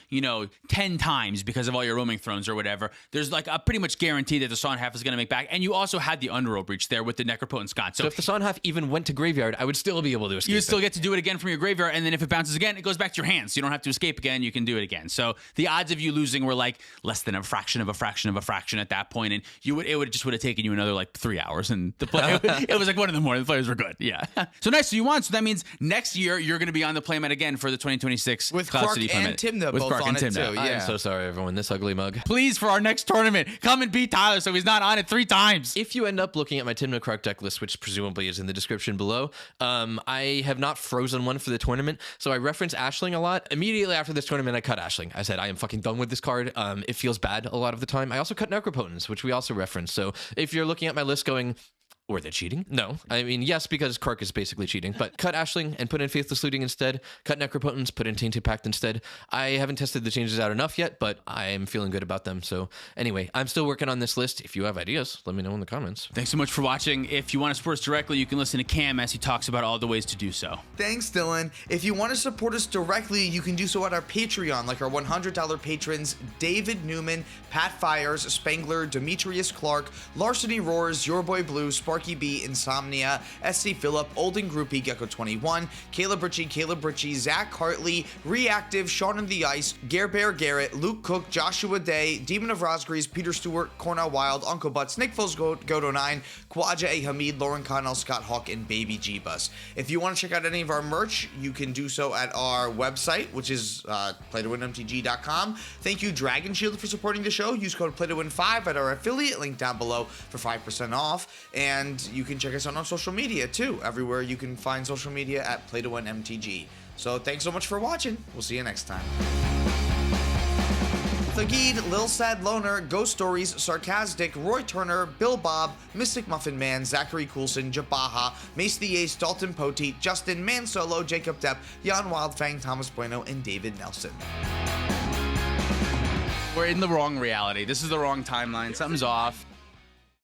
10 times because of all your Roaming Thrones or whatever, there's like a pretty much guarantee that the Saw in Half is going to make back. And you also had the Underworld Breach there with the Necropotence Scott. So if the Saw in half even went to graveyard, I would still be able to escape. You still get to do it again from your graveyard, and then if it bounces again, it goes back to your hands. So you don't have to escape again. You can do it again. So the odds of you losing were like less than a fraction of a fraction of a fraction at that point, and it would have taken you another like 3 hours, and the play it was like 1 in the morning. The players were good. Yeah. So nice. So you won. So that means next year you're going to be on the playmat again for the 2026 with Cloud KRARK City and playmat. TYMNA With both KRARK on and it TYMNA. too. Yeah. I'm so sorry, everyone. This ugly mug. Please, for our next tournament, come and beat Tyler so he's not on it 3 times. If you end up looking at my TYMNA KRARK deck list, which presumably is in the description below, I have not frozen one for the tournament, so I reference Ashling a lot. Immediately after this tournament, I cut Ashling. I said, I am fucking done with this card. It feels bad a lot of the time. I also cut Necropotence, which we also referenced. So if you're looking at my list going, Or they're cheating? No. I mean, yes, because KRARK is basically cheating. But cut Ashling and put in Faithless Looting instead. Cut Necropotence, put in Tainted Pact instead. I haven't tested the changes out enough yet, but I am feeling good about them. So anyway, I'm still working on this list. If you have ideas, let me know in the comments. Thanks so much for watching. If you want to support us directly, you can listen to Cam as he talks about all the ways to do so. Thanks, Dylan. If you want to support us directly, you can do so at our Patreon, like our $100 patrons David Newman, Pat Fires, Spangler, Demetrius Clark, Larceny Roars, Your Boy Blue, Sparky B, Insomnia, SC Phillip, Olden Groupie, Gecko21, Caleb Ritchie, Zach Hartley, Reactive, Sean and the Ice, Gare Bear Garrett, Luke Cook, Joshua Day, Demon of Rosgrees, Peter Stewart, Cornell Wild, Uncle Butts, Nick Foles, Godo9, Kwaja A. Hamid, Lauren Connell, Scott Hawk, and Baby G-Bus. If you want to check out any of our merch, you can do so at our website, which is playtowinmtg.com. Thank you, Dragon Shield, for supporting the show. Use code PlayToWin5 at our affiliate link down below for 5% off. And you can check us out on social media, too. Everywhere you can find social media at PlayToWinMTG. So thanks so much for watching. We'll see you next time. Thagid, Lil Sad Loner, Ghost Stories, Sarcastic, Roy Turner, Bill Bob, Mystic Muffin Man, Zachary Coulson, Jabaha, Mace the Ace, Dalton Poteet, Justin, Man Solo, Jacob Depp, Jan Wildfang, Thomas Bueno, and David Nelson. We're in the wrong reality. This is the wrong timeline. Something's off.